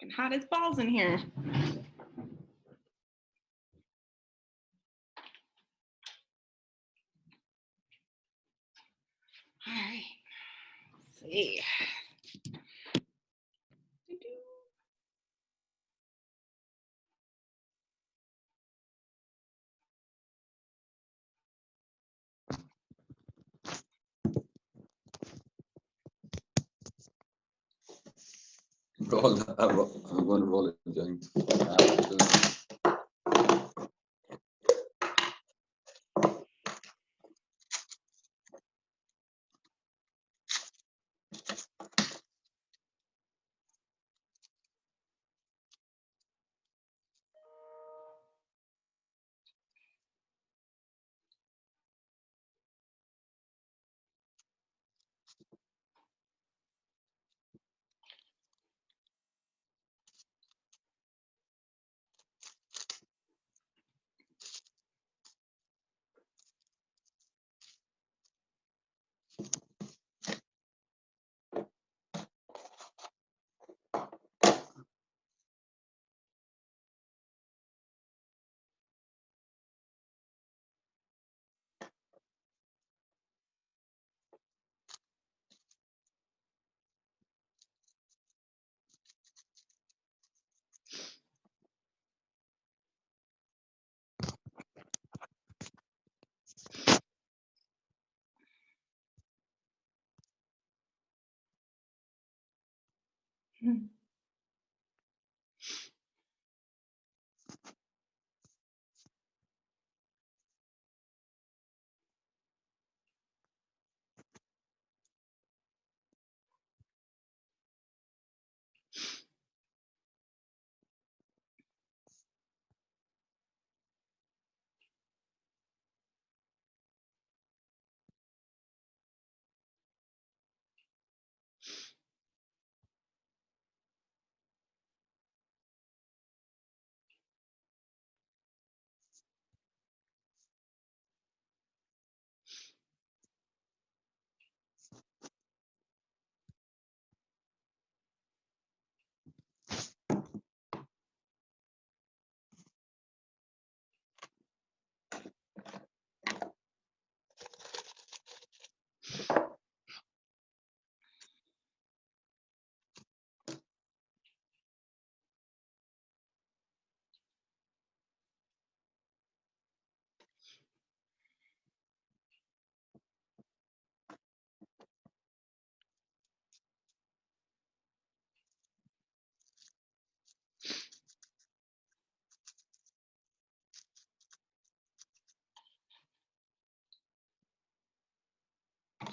Fucking hot as balls in here. All right, let's see. I'm going to roll a joint.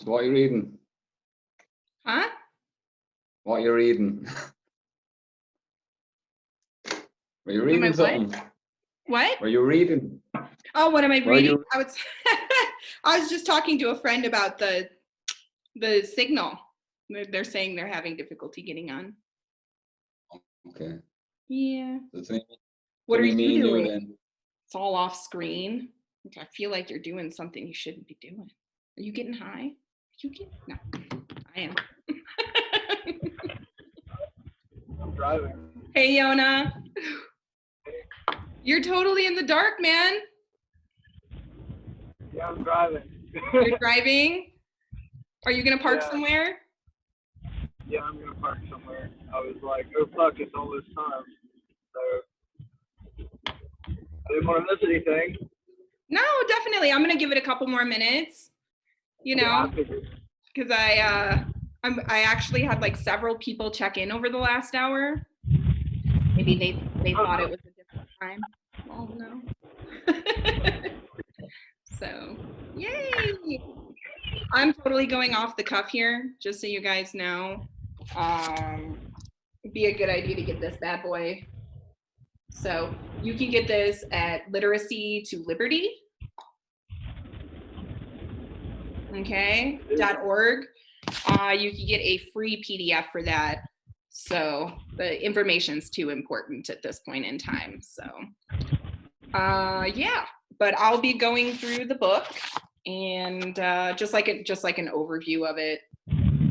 So what are you reading? Huh? What are you reading? Were you reading something? What? Were you reading? Oh, what am I reading? I was I was just talking to a friend about the signal. They're saying they're having difficulty getting on. Okay. Yeah. What are you doing? Then? It's all off screen. I feel like you're doing something you shouldn't be doing. Are you getting high? Are you getting? No, I am. I'm driving. Hey, Yona. You're totally in the dark, man. Yeah, I'm driving. You're driving? Are you gonna park somewhere? Yeah, I'm gonna park somewhere. I was like, oh fuck, it's all this time. So I didn't want to miss anything. No, definitely. I'm gonna give it a couple more minutes. You know, because I actually had like several people check in over the last hour. Maybe they thought it was a different time. Well, no. So, yay! I'm totally going off the cuff here, just so you guys know. It'd be a good idea to get this bad boy. So you can get this at Literacy to Liberty. Okay, .org. You can get a free PDF for that. So the information's too important at this point in time. So yeah, but I'll be going through the book and just like an overview of it.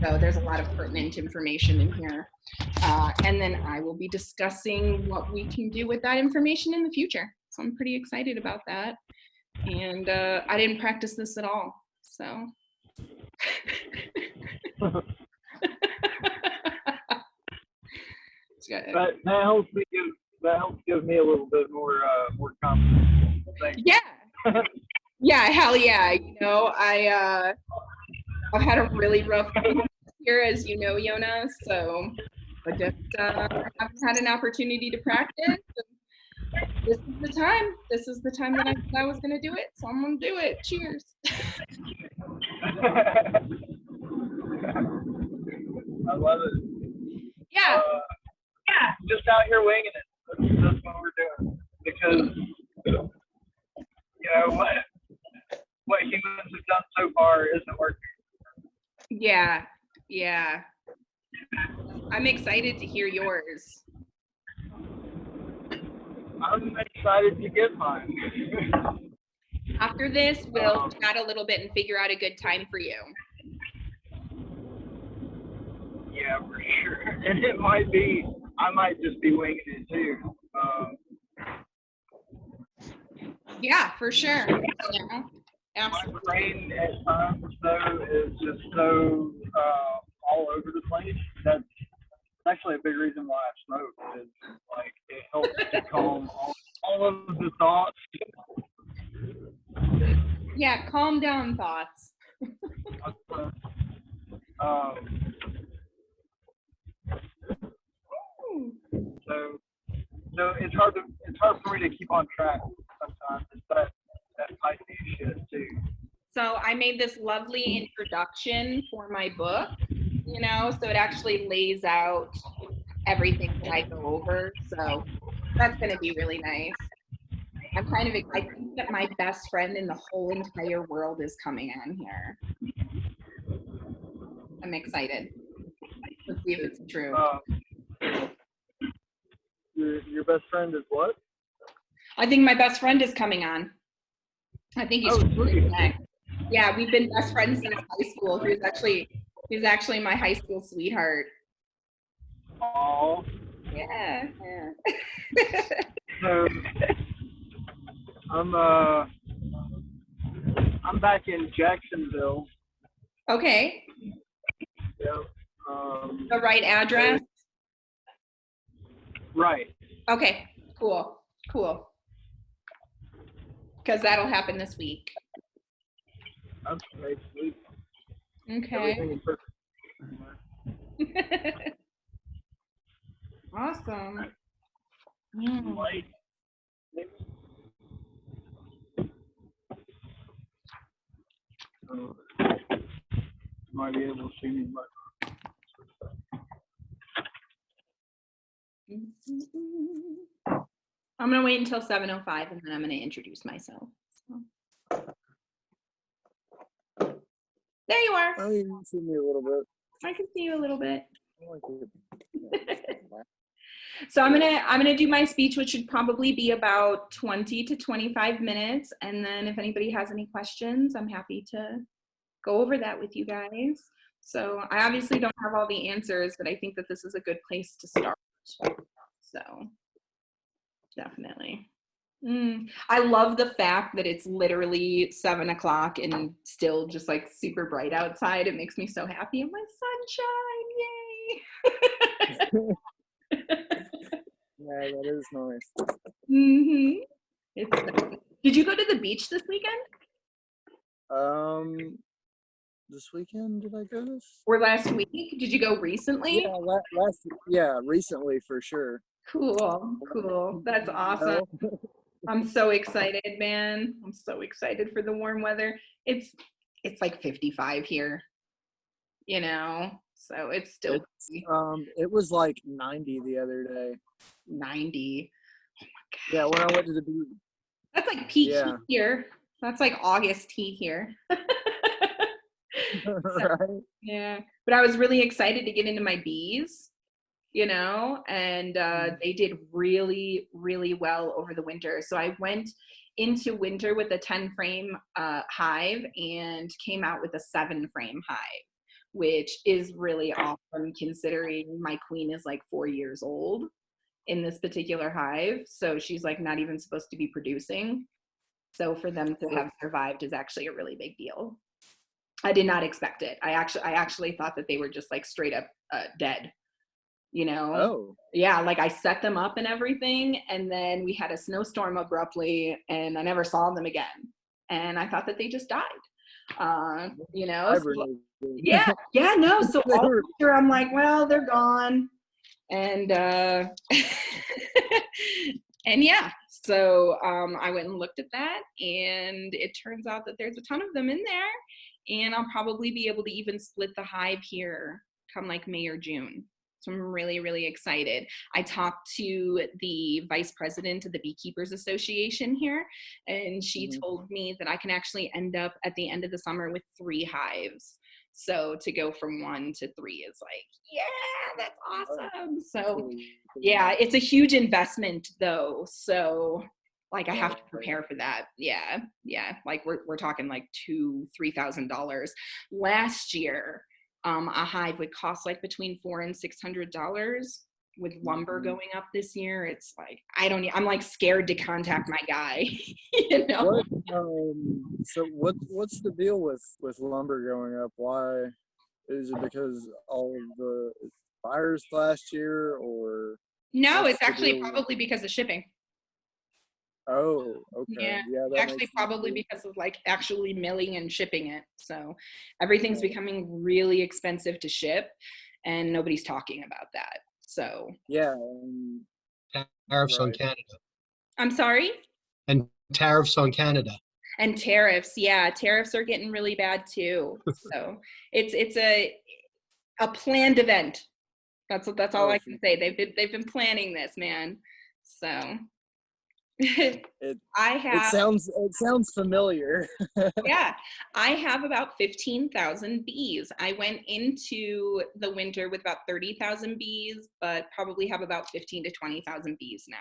So there's a lot of pertinent information in here. And then I will be discussing what we can do with that information in the future. So I'm pretty excited about that. And I didn't practice this at all, so. That helps give me a little bit more confidence. Yeah. Yeah, hell yeah. You know, I've had a really rough year, as you know, Yona. So I just haven't had an opportunity to practice. This is the time. This is the time that I said I was going to do it. So I'm going to do it. Cheers. I love it. Yeah. Yeah. Just out here winging it. That's what we're doing. Because, you know, what humans have done so far isn't working. Yeah. Yeah. I'm excited to hear yours. I'm excited to get mine. After this, we'll chat a little bit and figure out a good time for you. Yeah, for sure. And it might be, I might just be winging it too. Yeah, for sure. Yeah, absolutely. My brain at times, though, is just so all over the place. That's actually a big reason why I smoke. Is like it helps to calm all of the thoughts. Yeah, calm down thoughts. So it's hard for me to keep on track sometimes. It's that type of shit too. So I made this lovely introduction for my book, you know, so it actually lays out everything that I go over. So that's going to be really nice. I think that my best friend in the whole entire world is coming on here. I'm excited. Let's see if it's true. Your best friend is what? I think my best friend is coming on. I think he's next. Yeah, we've been best friends since high school. He's actually my high school sweetheart. Oh. Yeah. So I'm back in Jacksonville. Okay. Yeah. The right address? Right. Okay, cool. Because that'll happen this week. Okay, sweet. Okay. Awesome. Light. Might be able to see me, but I'm gonna wait until 7:05 and then I'm gonna introduce myself. So. There you are. Oh, you can see me a little bit. I can see you a little bit. Yeah. So I'm gonna do my speech, which should probably be about 20 to 25 minutes, and then if anybody has any questions, I'm happy to go over that with you guys. So I obviously don't have all the answers, but I think that this is a good place to start. So definitely. I love the fact that it's literally 7 o'clock and still just like super bright outside. It makes me so happy. I'm like, sunshine, yay. Yeah, that is nice. Did you go to the beach this weekend? This weekend, did I go this? Or last week? Did you go recently? Yeah, recently for sure. Cool. That's awesome. I'm so excited, man. I'm so excited for the warm weather. It's it's like 55 here, you know, so it's still It was like 90 the other day. 90. Yeah, when I went to the beach. That's like peak Yeah. heat here. That's like August heat here. Right? Yeah, but I was really excited to get into my bees, you know, and they did really, really well over the winter. So I went into winter with a 10 frame hive and came out with a 7 frame hive, which is really awesome considering my queen is like 4 years old in this particular hive. So she's like not even supposed to be producing. So for them to have survived is actually a really big deal. I did not expect it. I actually thought that they were just like straight up dead, you know? Oh. Yeah, like I set them up and everything, and then we had a snowstorm abruptly, and I never saw them again. And I thought that they just died, you know? So, yeah, no. So all winter I'm like, well, they're gone. And and yeah, so I went and looked at that, and it turns out that there's a ton of them in there, and I'll probably be able to even split the hive here come like May or June. So I'm really, really excited. I talked to the vice president of the Beekeepers Association here, and she told me that I can actually end up at the end of the summer with 3 hives. So to go from 1 to 3 is like, yeah, that's awesome. So yeah, it's a huge investment though. So like I have to prepare for that. Yeah. Like we're talking like $2,000-$3,000. Last year, a hive would cost like between $400 and $600. With lumber going up this year, it's like I'm like scared to contact my guy. You know. What's the deal with lumber going up? Why is it because all of the fires last year, or no? It's actually probably because of shipping. Oh, okay. Yeah, actually probably because of like actually milling and shipping it. So everything's becoming really expensive to ship, and nobody's talking about that. So yeah, tariffs on Canada. I'm sorry? And tariffs on Canada. And tariffs, yeah, tariffs are getting really bad too. So it's a planned event. That's all I can say. They've been planning this, man. So it sounds familiar. Yeah, I have about 15,000 bees. I went into the winter with about 30,000 bees, but probably have about 15 to 20,000 bees now.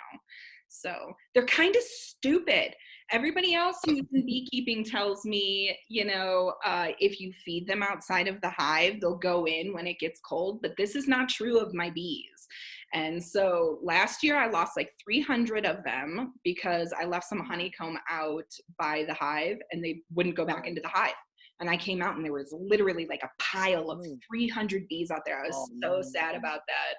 So they're kind of stupid. Everybody else who's in beekeeping tells me, you know, if you feed them outside of the hive, they'll go in when it gets cold, but this is not true of my bees. And so last year I lost like 300 of them because I left some honeycomb out by the hive and they wouldn't go back into the hive. And I came out and there was literally like a pile of 300 bees out there. I was so sad about that.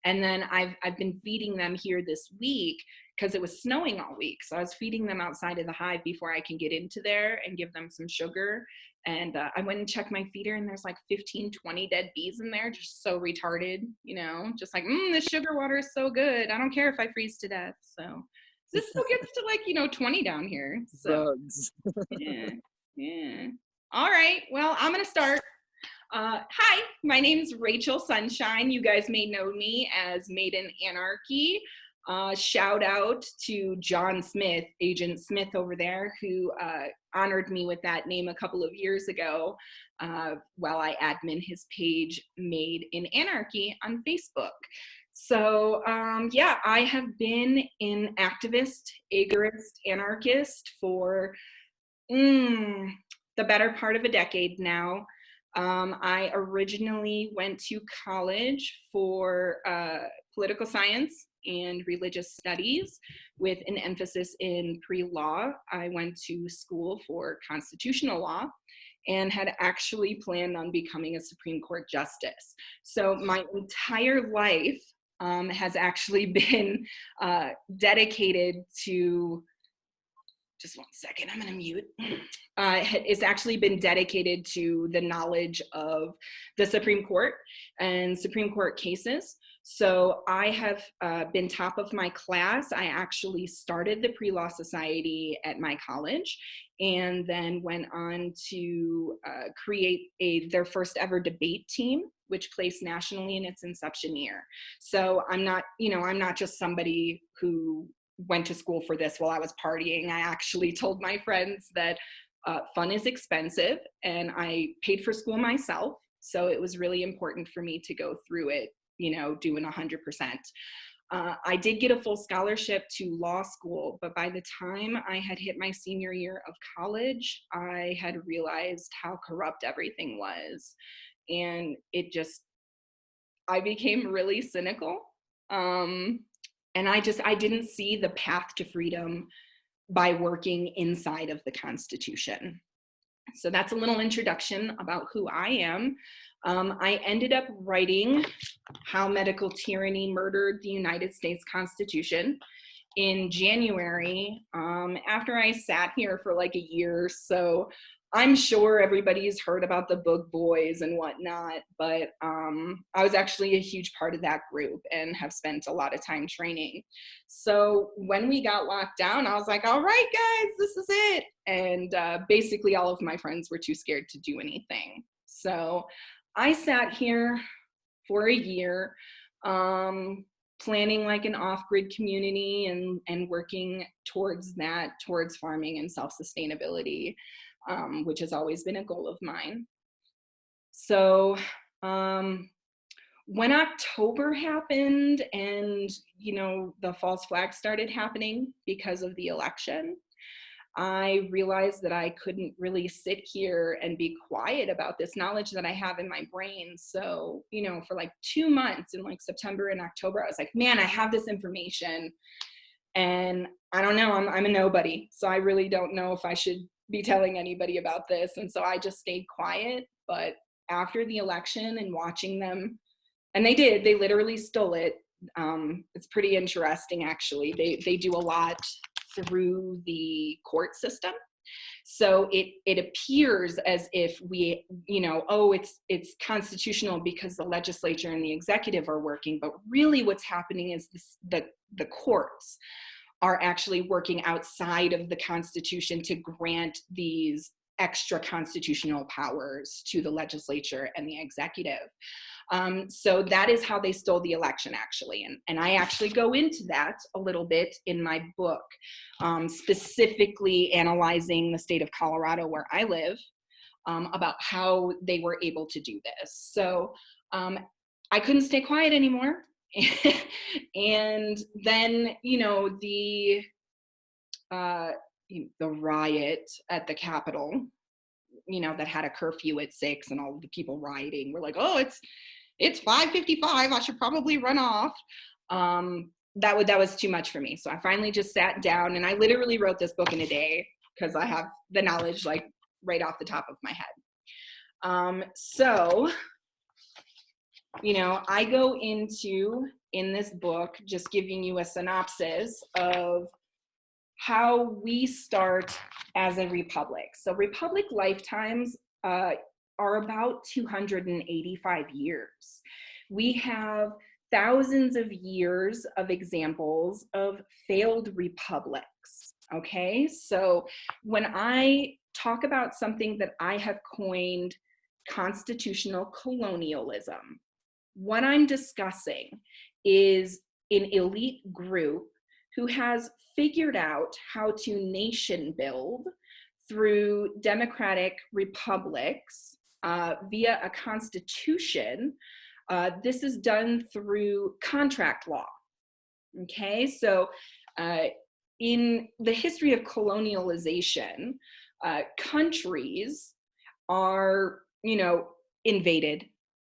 And then I've been feeding them here this week because it was snowing all week. So I was feeding them outside of the hive before I can get into there and give them some sugar. And I went and checked my feeder and there's like 15, 20 dead bees in there, just so retarded, you know, just like, this sugar water is so good. I don't care if I freeze to death. So this still gets to like, 20 down here. So yeah. All right. Well, I'm going to start. Hi, my name's Rachel Sunshine. You guys may know me as Maiden Anarchy. Shout out to John Smith, Agent Smith over there, who honored me with that name a couple of years ago while I admin his page Maiden Anarchy on Facebook. So yeah, I have been an activist, agorist, anarchist for the better part of a decade now. I originally went to college for political science and religious studies with an emphasis in pre-law. I went to school for constitutional law and had actually planned on becoming a Supreme Court justice. So my entire life has actually been dedicated to just one second, I'm gonna mute. It's actually been dedicated to the knowledge of the Supreme Court and Supreme Court cases. So I have been top of my class. I actually started the Pre-Law Society at my college and then went on to create their first ever debate team, which placed nationally in its inception year. So I'm not just somebody who went to school for this while I was partying. I actually told my friends that fun is expensive, and I paid for school myself. So it was really important for me to go through it, doing 100%. I did get a full scholarship to law school, but by the time I had hit my senior year of college, I had realized how corrupt everything was. And I became really cynical. And I didn't see the path to freedom by working inside of the Constitution. So that's a little introduction about who I am. I ended up writing How Medical Tyranny Murdered the United States Constitution in January, after I sat here for like a year. So I'm sure everybody's heard about the Book Boys and whatnot, but I was actually a huge part of that group and have spent a lot of time training. So when we got locked down, I was like, all right, guys, this is it. And basically all of my friends were too scared to do anything. So I sat here for a year, planning like an off-grid community and working towards farming and self-sustainability. Which has always been a goal of mine. So when October happened and, the false flags started happening because of the election, I realized that I couldn't really sit here and be quiet about this knowledge that I have in my brain. So, for like 2 months in like September and October, I was like, man, I have this information and I don't know, I'm a nobody. So I really don't know if I should be telling anybody about this. And so I just stayed quiet. But after the election and watching them, and they literally stole it. It's pretty interesting, actually. They do a lot through the court system. So it appears as if we, it's constitutional because the legislature and the executive are working, but really what's happening is the courts are actually working outside of the Constitution to grant these extra constitutional powers to the legislature and the executive. So that is how they stole the election, actually. And I actually go into that a little bit in my book, specifically analyzing the state of Colorado where I live, about how they were able to do this. So I couldn't stay quiet anymore. And then, the riot at the Capitol, that had a curfew at 6 and all of the people rioting were like, oh, it's 5:55. I should probably run off. That was too much for me. So I finally just sat down and I literally wrote this book in a day because I have the knowledge like right off the top of my head. So I go into, in this book, just giving you a synopsis of how we start as a republic. So republic lifetimes are about 285 years. We have thousands of years of examples of failed republics, okay? So when I talk about something that I have coined constitutional colonialism, what I'm discussing is an elite group who has figured out how to nation build through democratic republics via a constitution. This is done through contract law. Okay, so in the history of colonialization, countries are, invaded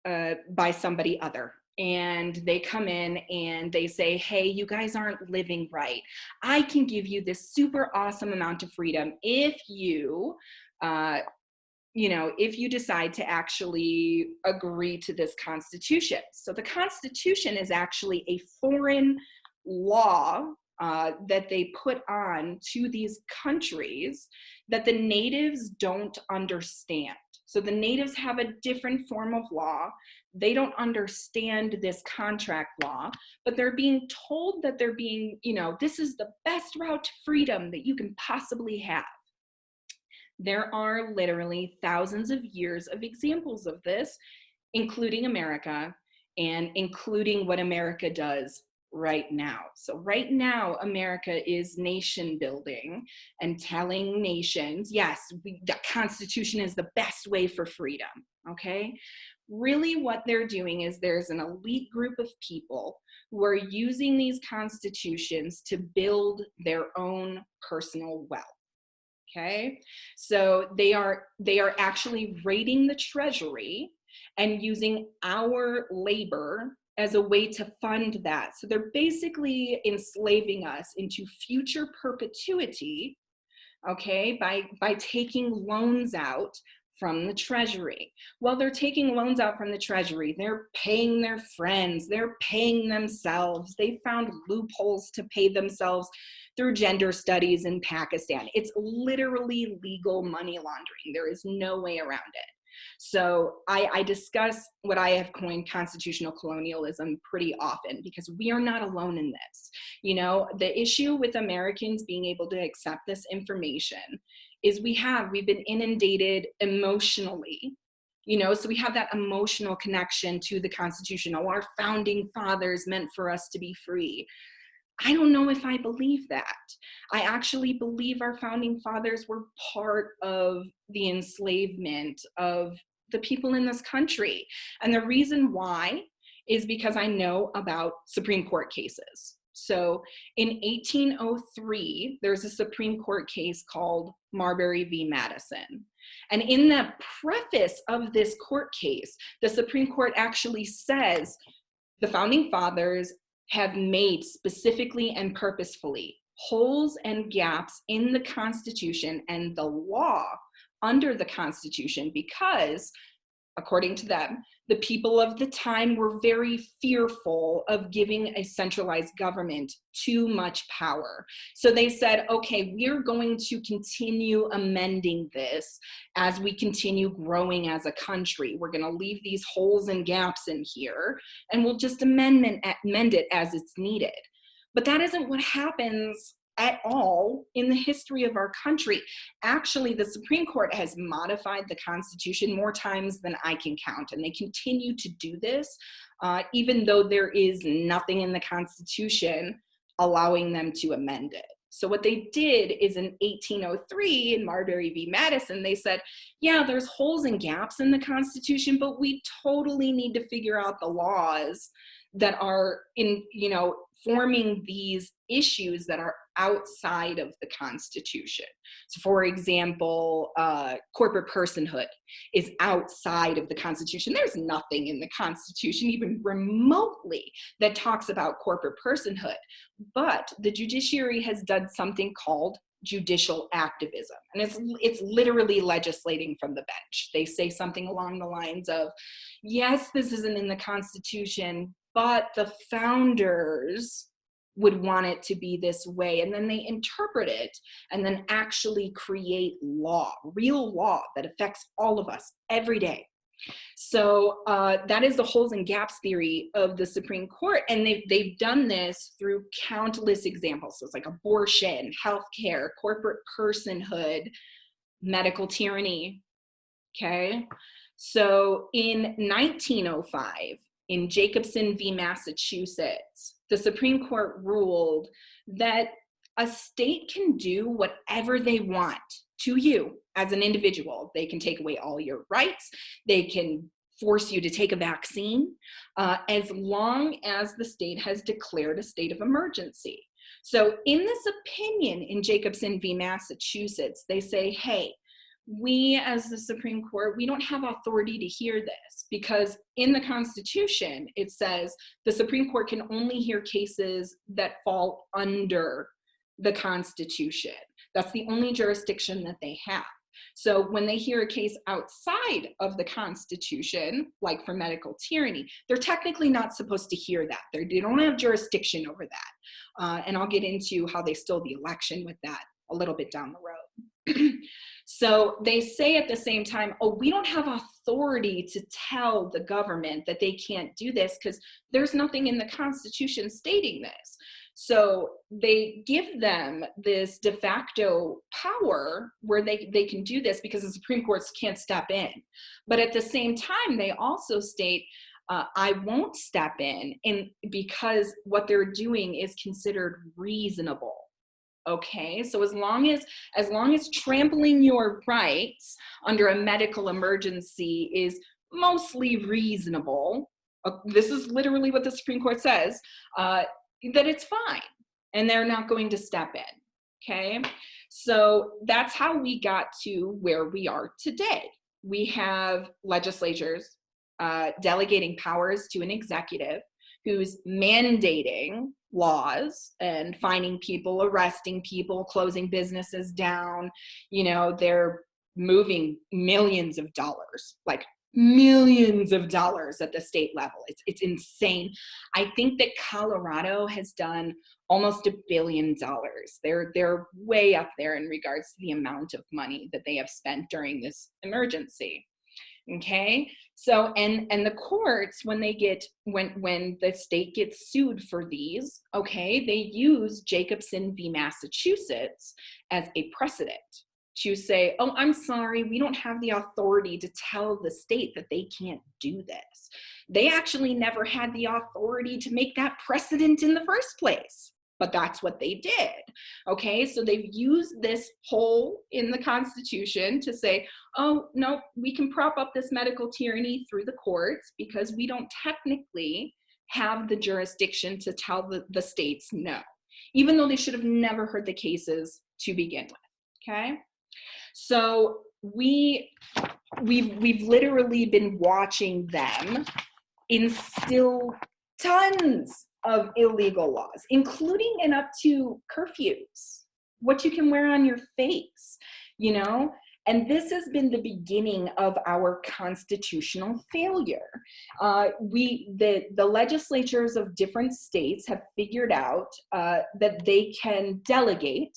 by somebody other. And they come in and they say, hey, you guys aren't living right. I can give you this super awesome amount of freedom if you, if you decide to actually agree to this constitution. So the constitution is actually a foreign law that they put on to these countries that the natives don't understand. So the natives have a different form of law. They don't understand this contract law, but they're being told that they're being, this is the best route to freedom that you can possibly have. There are literally thousands of years of examples of this, including America and including what America does right now. So right now, America is nation building and telling nations, yes, the Constitution is the best way for freedom, okay? Really what they're doing is there's an elite group of people who are using these constitutions to build their own personal wealth. Okay, so they are actually raiding the treasury and using our labor as a way to fund that. So they're basically enslaving us into future perpetuity, okay, by taking loans out from the treasury. Well, they're taking loans out from the treasury. They're paying their friends. They're paying themselves. They found loopholes to pay themselves through gender studies in Pakistan. It's literally legal money laundering. There is no way around it. So I discuss what I have coined constitutional colonialism pretty often because we are not alone in this. The issue with Americans being able to accept this information is we've been inundated emotionally, so we have that emotional connection to the Constitution. Oh, our founding fathers meant for us to be free. I don't know if I believe that. I actually believe our founding fathers were part of the enslavement of the people in this country. And the reason why is because I know about Supreme Court cases. So in 1803, there's a Supreme Court case called Marbury v. Madison. And in the preface of this court case, the Supreme Court actually says the founding fathers have made specifically and purposefully holes and gaps in the Constitution and the law under the Constitution because, according to them, the people of the time were very fearful of giving a centralized government too much power. So they said, okay, we're going to continue amending this as we continue growing as a country. We're going to leave these holes and gaps in here, and we'll just amend it as it's needed. But that isn't what happens at all in the history of our country. Actually, the Supreme Court has modified the Constitution more times than I can count, and they continue to do this, even though there is nothing in the Constitution allowing them to amend it. So what they did is in 1803 in Marbury v. Madison, they said, yeah, there's holes and gaps in the Constitution, but we totally need to figure out the laws that are forming these issues that are outside of the Constitution. So for example, corporate personhood is outside of the Constitution. There's nothing in the Constitution even remotely that talks about corporate personhood, but the judiciary has done something called judicial activism. And it's literally legislating from the bench. They say something along the lines of, yes, this isn't in the Constitution, but the founders would want it to be this way. And then they interpret it and then actually create law, real law that affects all of us every day. So that is the holes and gaps theory of the Supreme Court. And they've done this through countless examples. So it's like abortion, healthcare, corporate personhood, medical tyranny, okay? So in 1905, in Jacobson v. Massachusetts, the Supreme Court ruled that a state can do whatever they want to you as an individual. They can take away all your rights. They can force you to take a vaccine, as long as the state has declared a state of emergency. So in this opinion in Jacobson v. Massachusetts, they say, hey, we as the Supreme Court, we don't have authority to hear this because in the Constitution, it says the Supreme Court can only hear cases that fall under the Constitution. That's the only jurisdiction that they have. So when they hear a case outside of the Constitution, like for medical tyranny, they're technically not supposed to hear that. They don't have jurisdiction over that. And I'll get into how they stole the election with that a little bit down the road. So they say at the same time, oh, we don't have authority to tell the government that they can't do this because there's nothing in the Constitution stating this. So they give them this de facto power where they can do this because the Supreme Court can't step in. But at the same time, they also state, I won't step in because what they're doing is considered reasonable. Okay, so as long as trampling your rights under a medical emergency is mostly reasonable, this is literally what the Supreme Court says, that it's fine, and they're not going to step in. Okay, so that's how we got to where we are today. We have legislatures delegating powers to an executive who's mandating laws and fining people, arresting people, closing businesses down. You know, they're moving millions of dollars, like millions of dollars at the state level. It's insane. I think that Colorado has done almost $1 billion. They're way up there in regards to the amount of money that they have spent during this emergency. Okay, so and the courts, when the state gets sued for these, okay, they use Jacobson v. Massachusetts as a precedent to say, oh, I'm sorry, we don't have the authority to tell the state that they can't do this. They actually never had the authority to make that precedent in the first place, but that's what they did. Okay, so they've used this hole in the Constitution to say, oh, no, we can prop up this medical tyranny through the courts because we don't technically have the jurisdiction to tell the states no, even though they should have never heard the cases to begin with. Okay, so we've literally been watching them instill tons of illegal laws, including and up to curfews, what you can wear on your face, you know? And this has been the beginning of our constitutional failure. The legislatures of different states have figured out that they can delegate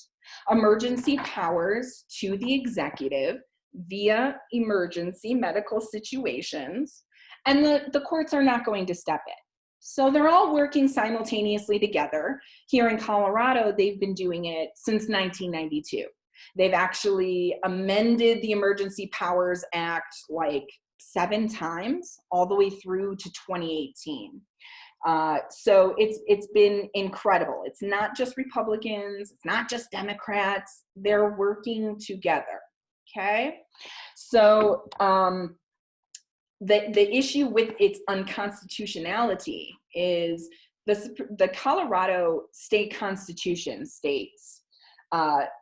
emergency powers to the executive via emergency medical situations, and the courts are not going to step in. So they're all working simultaneously together. Here in Colorado, they've been doing it since 1992. They've actually amended the Emergency Powers Act like 7 times, all the way through to 2018. So it's been incredible. It's not just Republicans, it's not just Democrats, they're working together, okay? So the issue with its unconstitutionality is the Colorado state constitution states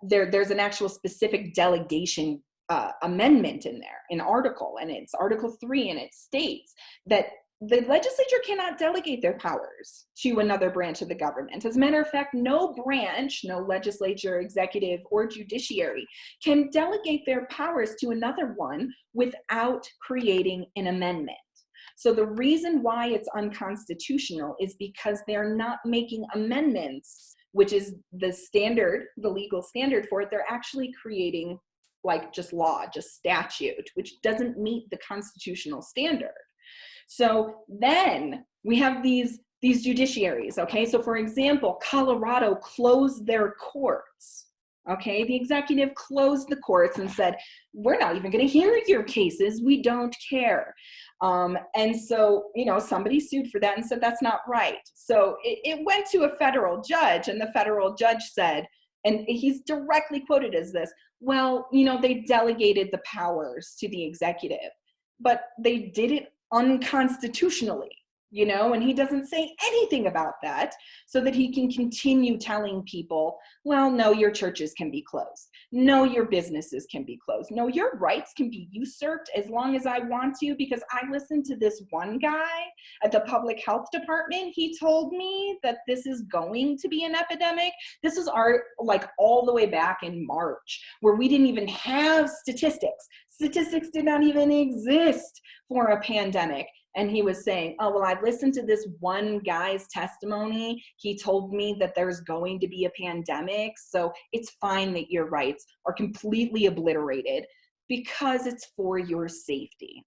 there's an actual specific delegation amendment in there, an article, and it's Article 3, and it states that the legislature cannot delegate their powers to another branch of the government. As a matter of fact, no branch, no legislature, executive, or judiciary can delegate their powers to another one without creating an amendment. So the reason why it's unconstitutional is because they're not making amendments, which is the standard, the legal standard for it. They're actually creating like just law, just statute, which doesn't meet the constitutional standard. So then we have these judiciaries, okay? So for example, Colorado closed their courts, okay? The executive closed the courts and said, we're not even gonna hear your cases, we don't care. And so, you know, somebody sued for that and said that's not right. So it went to a federal judge, and the federal judge said, and he's directly quoted as this, well, you know, they delegated the powers to the executive, but they did it unconstitutionally. and he doesn't say anything about that so that he can continue telling people, well, no, your churches can be closed. No, your businesses can be closed. No, your rights can be usurped as long as I want to, because I listened to this one guy at the public health department. He told me that this is going to be an epidemic. This is all the way back in March, where we didn't even have statistics. Statistics did not even exist for a pandemic. And he was saying, oh, well, I've listened to this one guy's testimony. He told me that there's going to be a pandemic. So it's fine that your rights are completely obliterated because it's for your safety.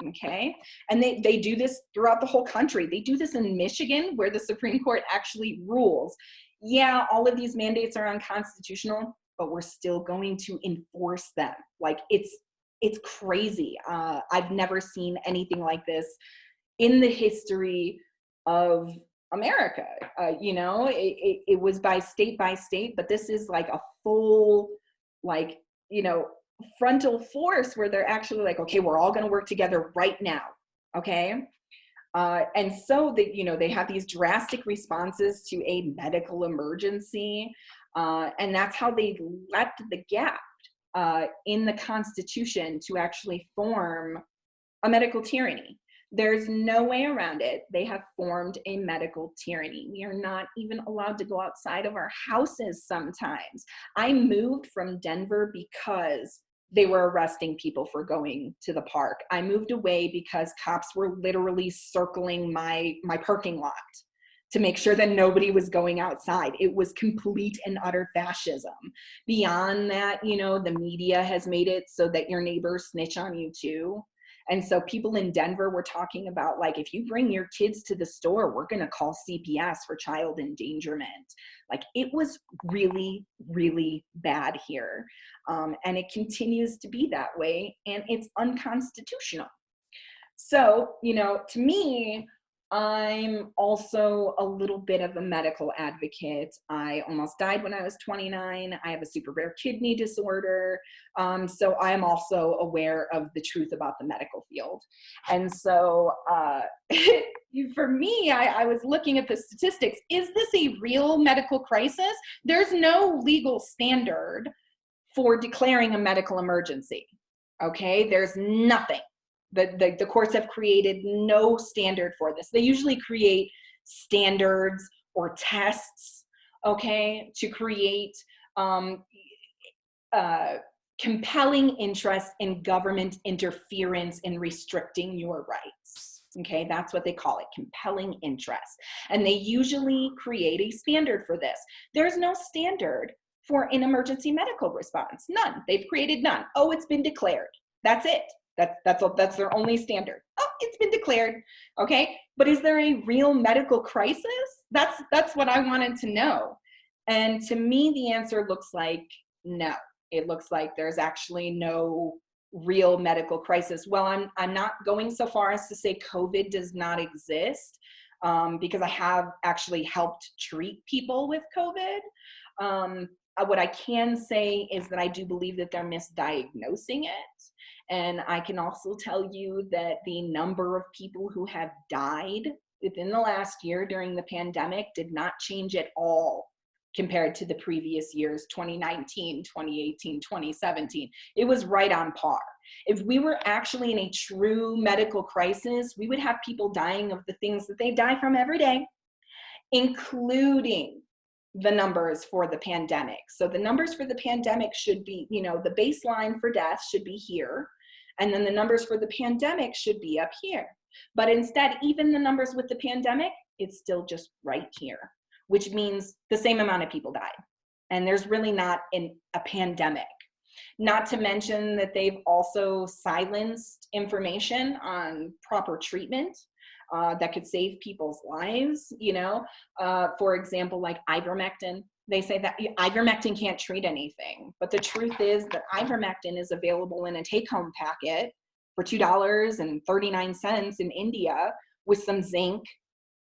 Okay. And they do this throughout the whole country. They do this in Michigan, where the Supreme Court actually rules, yeah, all of these mandates are unconstitutional, but we're still going to enforce them. Like, it's crazy. I've never seen anything like this in the history of America. It was by state, but this is like a full, frontal force where they're actually like, okay, we're all going to work together right now. Okay. And so they have these drastic responses to a medical emergency. And that's how they left the gap in the Constitution to actually form a medical tyranny. There's no way around it. They have formed a medical tyranny. We are not even allowed to go outside of our houses sometimes. I moved from Denver because they were arresting people for going to the park. I moved away because cops were literally circling my parking lot to make sure that nobody was going outside. It was complete and utter fascism. Beyond that, the media has made it so that your neighbors snitch on you too. And so people in Denver were talking about, like, if you bring your kids to the store, we're gonna call CPS for child endangerment. Like, it was really, really bad here. And it continues to be that way, and it's unconstitutional. So, to me, I'm also a little bit of a medical advocate. I almost died when I was 29. I have a super rare kidney disorder. So I am also aware of the truth about the medical field. And so for me, I was looking at the statistics. Is this a real medical crisis? There's no legal standard for declaring a medical emergency. Okay, there's nothing. The courts have created no standard for this. They usually create standards or tests, okay, to create compelling interest in government interference in restricting your rights. Okay, that's what they call it, compelling interest. And they usually create a standard for this. There's no standard for an emergency medical response. None. They've created none. Oh, it's been declared. That's it. That's their only standard. Oh, it's been declared. Okay, but is there a real medical crisis? That's what I wanted to know. And to me, the answer looks like no. It looks like there's actually no real medical crisis. Well, I'm not going so far as to say COVID does not exist, because I have actually helped treat people with COVID. What I can say is that I do believe that they're misdiagnosing it. And I can also tell you that the number of people who have died within the last year during the pandemic did not change at all compared to the previous years, 2019, 2018, 2017. It was right on par. If we were actually in a true medical crisis, we would have people dying of the things that they die from every day, including the numbers for the pandemic. So the numbers for the pandemic should be, the baseline for deaths should be here. And then the numbers for the pandemic should be up here. But instead, even the numbers with the pandemic, it's still just right here, which means the same amount of people died. And there's really not a pandemic. Not to mention that they've also silenced information on proper treatment that could save people's lives. For example, like ivermectin. They say that ivermectin can't treat anything, but the truth is that ivermectin is available in a take-home packet for $2.39 in India with some zinc,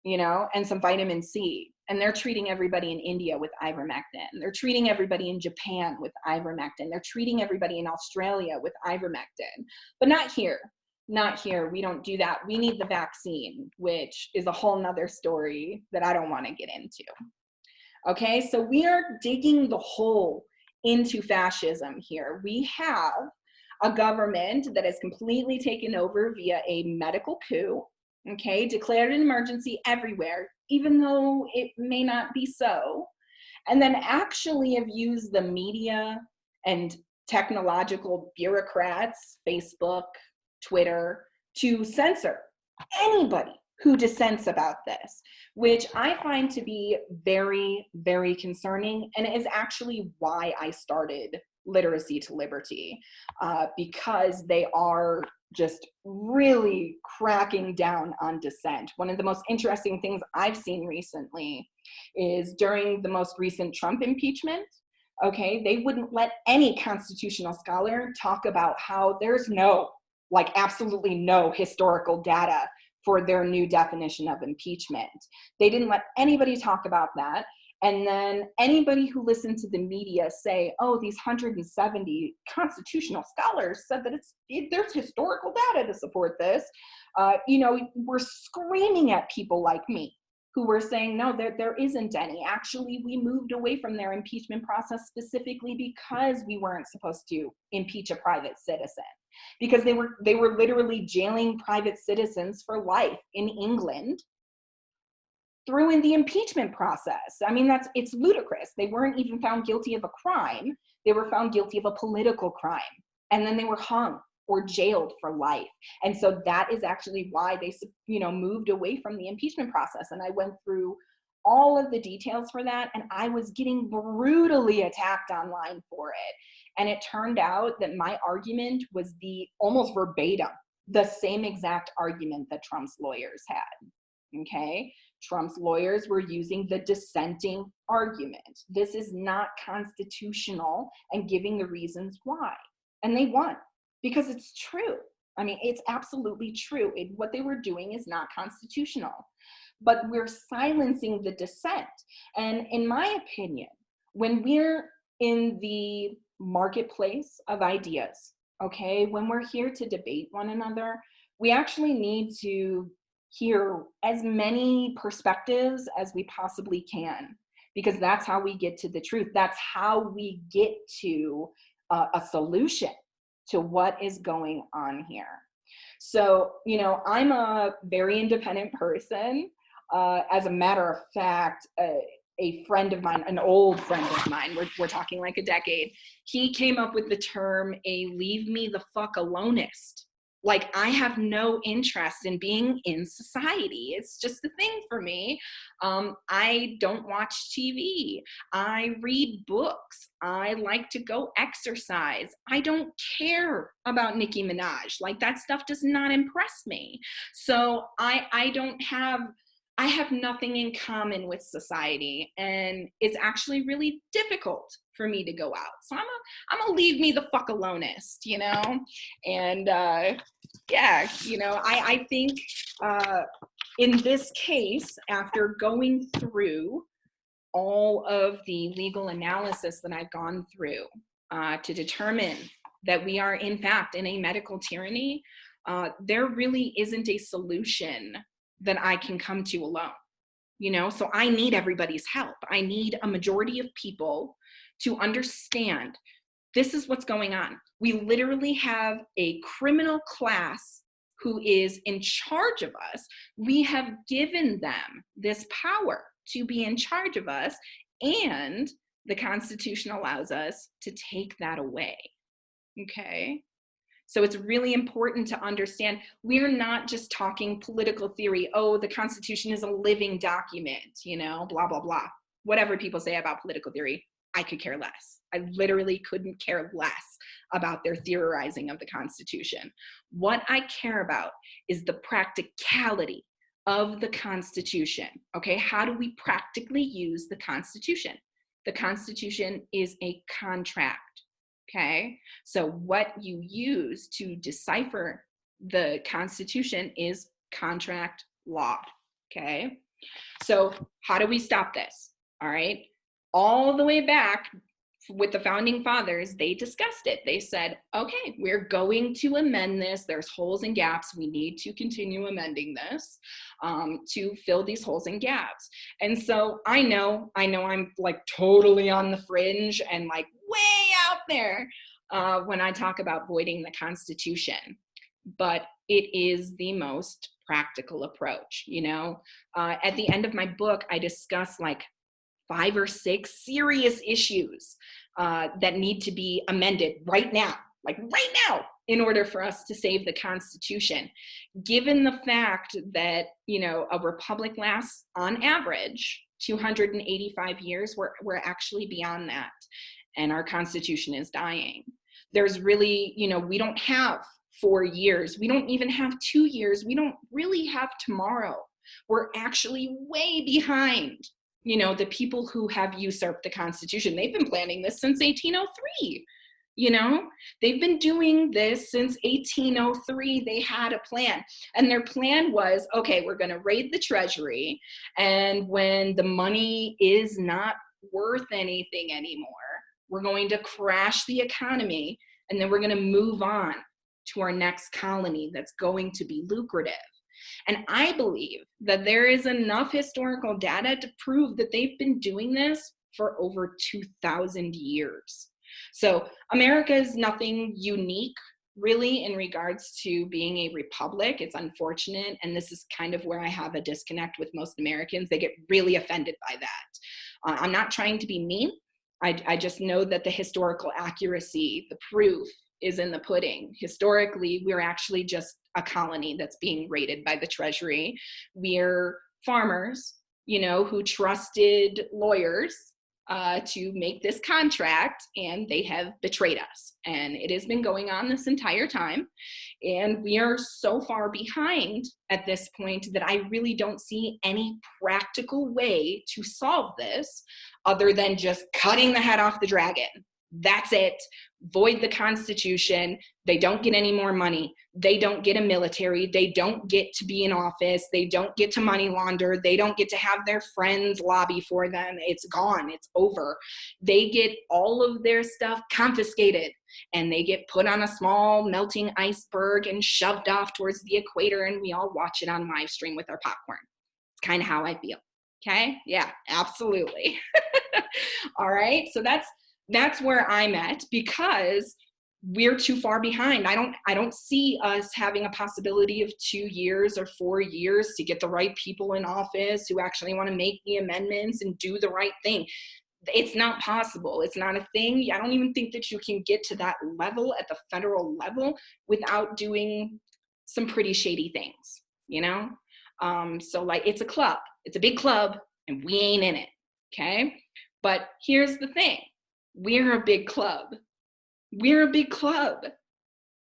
and some vitamin C. And they're treating everybody in India with ivermectin. They're treating everybody in Japan with ivermectin. They're treating everybody in Australia with ivermectin, but not here. not here. We don't do that. We need the vaccine, which is a whole nother story that I don't want to get into. Okay, so we are digging the hole into fascism here. We have a government that is completely taken over via a medical coup, okay, declared an emergency everywhere, even though it may not be so, and then actually have used the media and technological bureaucrats, Facebook, Twitter, to censor anybody who dissents about this, which I find to be very, very concerning, and is actually why I started Literacy to Liberty, because they are just really cracking down on dissent. One of the most interesting things I've seen recently is during the most recent Trump impeachment, okay, they wouldn't let any constitutional scholar talk about how there's no, like absolutely no historical data for their new definition of impeachment. They didn't let anybody talk about that. And then anybody who listened to the media say, oh, these 170 constitutional scholars said that there's historical data to support this, we're screaming at people like me who were saying, no, there isn't any. Actually, we moved away from their impeachment process specifically because we weren't supposed to impeach a private citizen, because they were literally jailing private citizens for life in England through in the impeachment process. I mean, it's ludicrous. They weren't even found guilty of a crime. They were found guilty of a political crime. And then they were hung or jailed for life. And so that is actually why they, moved away from the impeachment process. And I went through all of the details for that, and I was getting brutally attacked online for it. And it turned out that my argument was almost verbatim, the same exact argument that Trump's lawyers had, okay? Trump's lawyers were using the dissenting argument. This is not constitutional, and giving the reasons why. And they won, because it's true. I mean, it's absolutely true. What they were doing is not constitutional, but we're silencing the dissent. And in my opinion, when we're in the marketplace of ideas, okay, when we're here to debate one another, we actually need to hear as many perspectives as we possibly can, because that's how we get to the truth. That's how we get to a solution to what is going on here. So, I'm a very independent person. As a matter of fact, a friend of mine, an old friend of mine, we're talking like a decade, he came up with the term a leave me the fuck alonist. Like, I have no interest in being in society. It's just a thing for me. I don't watch TV. I read books. I like to go exercise. I don't care about Nicki Minaj. Like, that stuff does not impress me. So I have nothing in common with society, and it's actually really difficult for me to go out. So I'm gonna leave me the fuck alonist, and I think in this case, after going through all of the legal analysis that I've gone through to determine that we are in fact in a medical tyranny, there really isn't a solution that I can come to alone, so I need everybody's help. I need a majority of people to understand this is what's going on. We literally have a criminal class who is in charge of us. We have given them this power to be in charge of us, and the Constitution allows us to take that away, okay? So it's really important to understand we're not just talking political theory. Oh, the Constitution is a living document, blah, blah, blah. Whatever people say about political theory, I could care less. I literally couldn't care less about their theorizing of the Constitution. What I care about is the practicality of the Constitution, okay? How do we practically use the Constitution? The Constitution is a contract. Okay, so what you use to decipher the Constitution is contract law, okay? So how do we stop this? All right, all the way back with the founding fathers, they discussed it. They said, okay, we're going to amend this. There's holes and gaps. We need to continue amending this to fill these holes and gaps. And so I know I'm like totally on the fringe and like way out there when I talk about voiding the Constitution, but it is the most practical approach. You know, at the end of my book, I discuss like 5 or 6 serious issues that need to be amended right now, in order for us to save the Constitution. Given the fact that, you know, a republic lasts on average 285 years, we're actually beyond that. And our Constitution is dying. There's really, you know, we don't have 4 years. We don't even have 2 years. We don't really have tomorrow. We're actually way behind, you know, the people who have usurped the Constitution. They've been planning this since 1803. You know, they've been doing this since 1803. They had a plan, and their plan was, okay, we're going to raid the treasury, and when the money is not worth anything anymore, we're going to crash the economy, and then we're going to move on to our next colony that's going to be lucrative. And I believe that there is enough historical data to prove that they've been doing this for over 2,000 years. So America is nothing unique, really, in regards to being a republic. It's unfortunate, and this is kind of where I have a disconnect with most Americans. They get really offended by that. I'm not trying to be mean. I just know that the historical accuracy, the proof, is in the pudding. Historically, we're actually just a colony that's being raided by the treasury. We're farmers, you know, who trusted lawyers to make this contract, and they have betrayed us. And it has been going on this entire time. And we are so far behind at this point that I really don't see any practical way to solve this other than just cutting the head off the dragon. That's it. Void the Constitution. They don't get any more money. They don't get a military. They don't get to be in office. They don't get to money launder. They don't get to have their friends lobby for them. It's gone. It's over. They get all of their stuff confiscated, and they get put on a small melting iceberg and shoved off towards the equator, and we all watch it on live stream with our popcorn. It's kind of how I feel. Okay? Yeah, absolutely. All right. So that's where I'm at, because we're too far behind. I don't see us having a possibility of 2 years or 4 years to get the right people in office who actually want to make the amendments and do the right thing. It's not possible. It's not a thing. I don't even think that you can get to that level at the federal level without doing some pretty shady things, you know? So like, it's a club. It's a big club, and we ain't in it, okay? But here's the thing. We're a big club. We're a big club.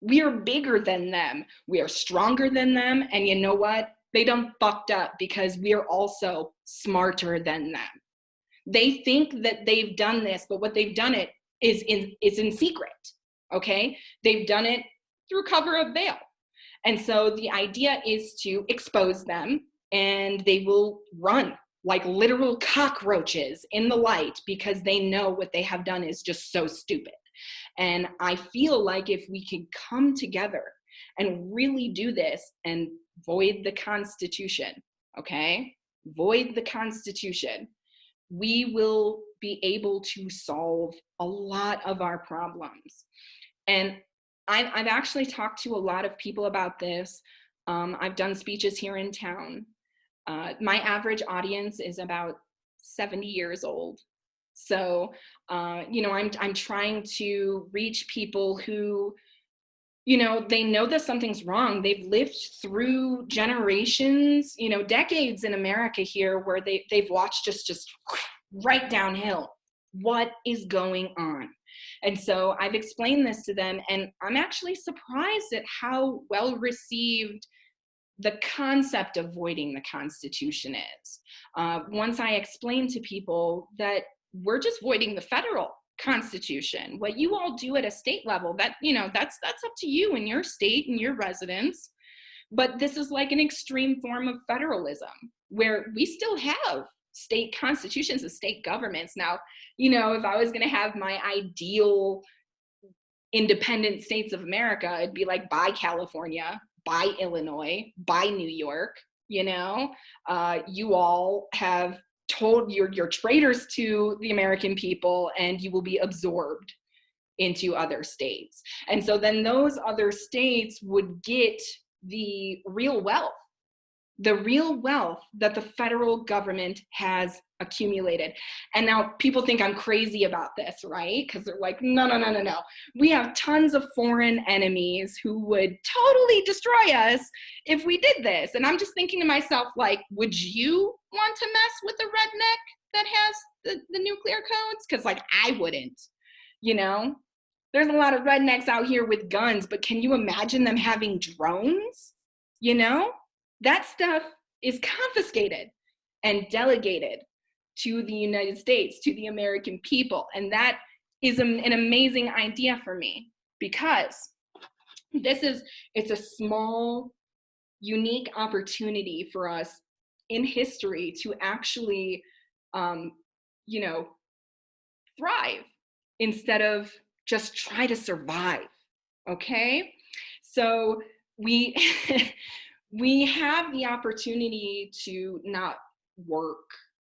We are bigger than them. We are stronger than them. And you know what? They done fucked up because we are also smarter than them. They think that they've done this, but what they've done it is in secret, okay? They've done it through cover of veil. And so the idea is to expose them, and they will run like literal cockroaches in the light because they know what they have done is just so stupid. And I feel like if we can come together and really do this and void the Constitution, okay? Void the Constitution, we will be able to solve a lot of our problems. And I've actually talked to a lot of people about this. I've done speeches here in town. My average audience is about 70 years old. So, you know, I'm trying to reach people who, you know, they know that something's wrong. They've lived through generations, you know, decades in America here where they've watched us just right downhill. What is going on? And so I've explained this to them, and I'm actually surprised at how well received the concept of voiding the Constitution is. Once I explain to people that we're just voiding the federal Constitution, what you all do at a state level, that, you know, that's up to you and your state and your residents. But this is like an extreme form of federalism where we still have state constitutions of state governments. Now, you know, if I was going to have my ideal independent states of America, it'd be like by California, by Illinois, by New York. You know, you all have told you're traitors to the American people, and you will be absorbed into other states. And so then those other states would get the real wealth that the federal government has accumulated. And now people think I'm crazy about this, right? Because they're like, no. We have tons of foreign enemies who would totally destroy us if we did this. And I'm just thinking to myself, like, would you want to mess with a redneck that has the nuclear codes? Because, like, I wouldn't, you know? There's a lot of rednecks out here with guns, but can you imagine them having drones? You know? That stuff is confiscated and delegated to the United States, to the American people. And that is an amazing idea for me, because it's a small, unique opportunity for us in history to actually, you know, thrive instead of just try to survive, okay? So we we have the opportunity to not work,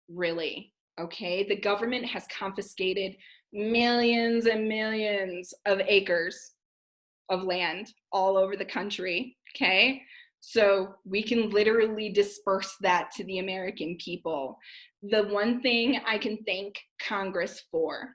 really, okay? The government has confiscated millions and millions of acres of land all over the country, okay? So we can literally disperse that to the American people. The one thing I can thank Congress for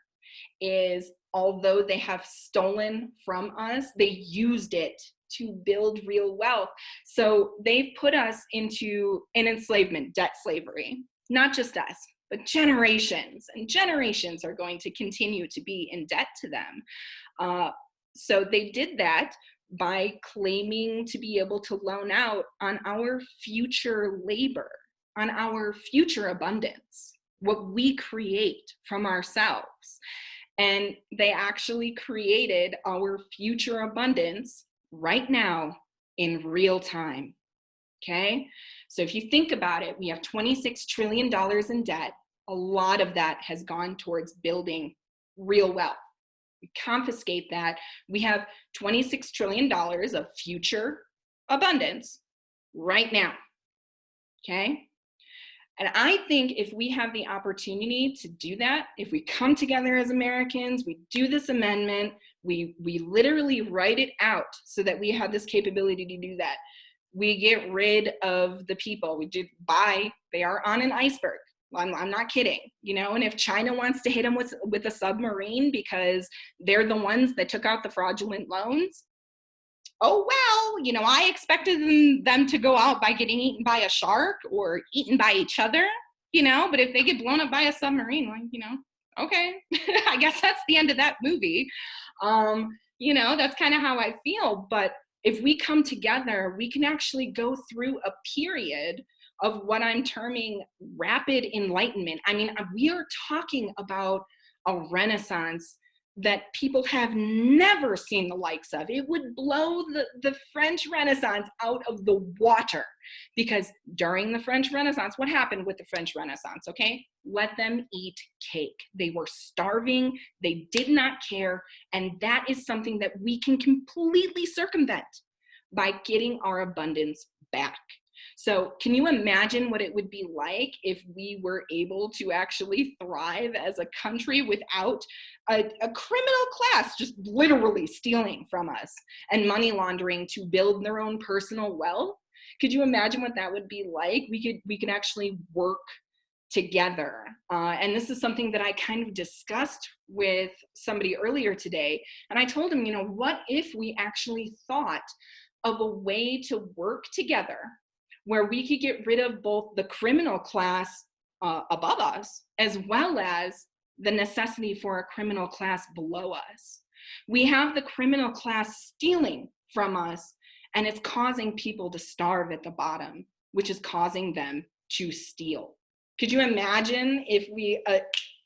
is, although they have stolen from us, they used it to build real wealth. So they've put us into an enslavement, debt slavery, not just us, but generations, and generations are going to continue to be in debt to them. So they did that by claiming to be able to loan out on our future labor, on our future abundance, what we create from ourselves. And they actually created our future abundance right now in real time, okay? So if you think about it, we have $26 trillion in debt. A lot of that has gone towards building real wealth. We confiscate that. We have $26 trillion of future abundance right now, okay? And I think if we have the opportunity to do that, if we come together as Americans, we do this amendment, we literally write it out so that we have this capability to do that. We get rid of the people. They are on an iceberg. I'm not kidding, you know, and if China wants to hit them with a submarine because they're the ones that took out the fraudulent loans, oh, well, you know, I expected them to go out by getting eaten by a shark or eaten by each other, you know, but if they get blown up by a submarine, like, you know, okay, I guess that's the end of that movie. You know, that's kind of how I feel. But if we come together, we can actually go through a period of what I'm terming rapid enlightenment. I mean, we are talking about a renaissance that people have never seen the likes of. It would blow the French Renaissance out of the water, because during the French Renaissance, what happened with the French Renaissance, okay? Let them eat cake. They were starving, they did not care, and that is something that we can completely circumvent by getting our abundance back. So can you imagine what it would be like if we were able to actually thrive as a country without a criminal class just literally stealing from us and money laundering to build their own personal wealth? Could you imagine what that would be like? We could actually work together. And this is something that I kind of discussed with somebody earlier today. And I told him, you know, what if we actually thought of a way to work together where we could get rid of both the criminal class above us, as well as the necessity for a criminal class below us. We have the criminal class stealing from us, and it's causing people to starve at the bottom, which is causing them to steal. Could you imagine if we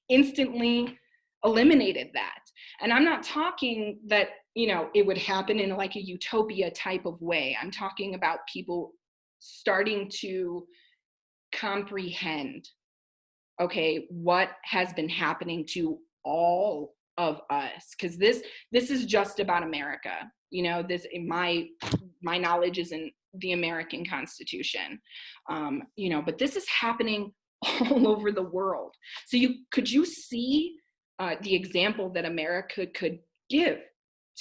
instantly eliminated that? And I'm not talking that, you know, it would happen in like a utopia type of way. I'm talking about people starting to comprehend okay, what has been happening to all of us? Because this is just about America. You know, my knowledge is in the American Constitution, you know, but this is happening all over the world. So could you see the example that America could give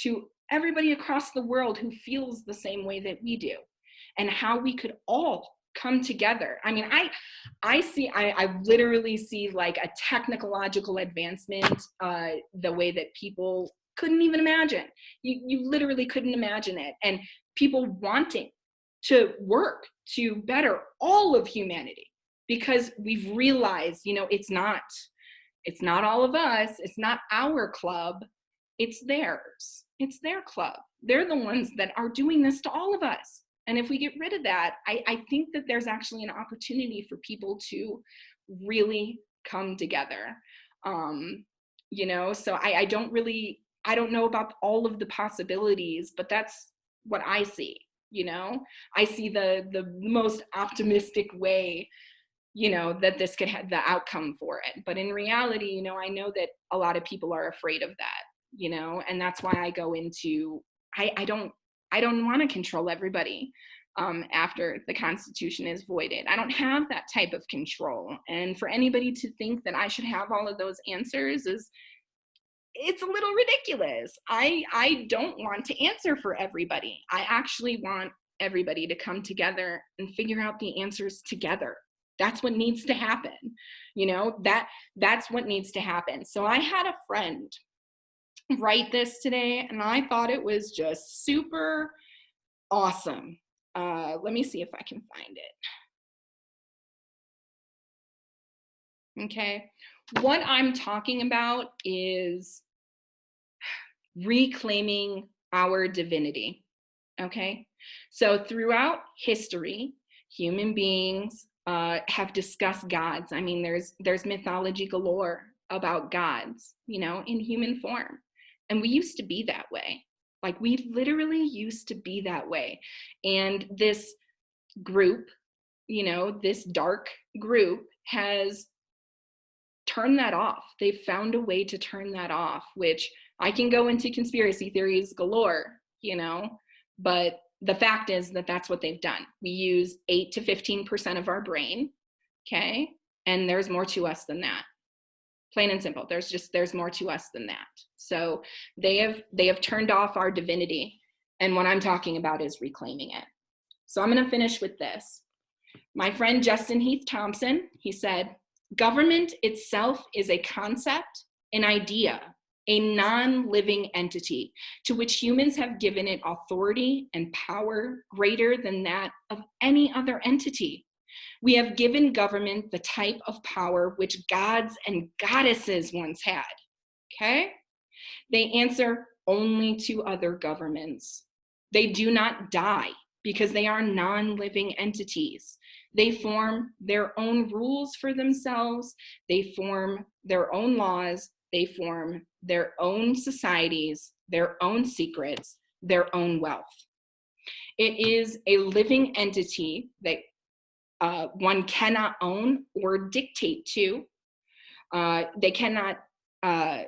to everybody across the world who feels the same way that we do, and how we could all come together? I mean, I literally see like a technological advancement the way that people couldn't even imagine. You literally couldn't imagine it. And people wanting to work to better all of humanity, because we've realized, you know, it's not all of us, it's not our club, it's theirs. It's their club. They're the ones that are doing this to all of us. And if we get rid of that, I think that there's actually an opportunity for people to really come together. You know, so I don't know about all of the possibilities, but that's what I see. You know, I see the most optimistic way, you know, that this could have the outcome for it. But in reality, you know, I know that a lot of people are afraid of that, you know, and that's why I go into, I don't want to control everybody after the Constitution is voided. I don't have that type of control. And for anybody to think that I should have all of those answers it's a little ridiculous. I don't want to answer for everybody. I actually want everybody to come together and figure out the answers together. That's what needs to happen. You know, that's what needs to happen. So I had a friend write this today, and I thought it was just super awesome. Let me see if I can find it. Okay. What I'm talking about is reclaiming our divinity. Okay. So throughout history, human beings have discussed gods. I mean, there's mythology galore about gods, you know, in human form. And we used to be that way. Like, we literally used to be that way. And this group, you know, this dark group has turned that off. They've found a way to turn that off, which I can go into conspiracy theories galore, you know, but the fact is that that's what they've done. We use 8 to 15% of our brain, okay? And there's more to us than that. Plain and simple. There's more to us than that. So they have turned off our divinity. And what I'm talking about is reclaiming it. So I'm going to finish with this. My friend Justin Heath Thompson, he said, government itself is a concept, an idea, a non-living entity to which humans have given it authority and power greater than that of any other entity. We have given government the type of power which gods and goddesses once had, okay? They answer only to other governments. They do not die because they are non-living entities. They form their own rules for themselves. They form their own laws. They form their own societies, their own secrets, their own wealth. It is a living entity that one cannot own or dictate to. They cannot tell.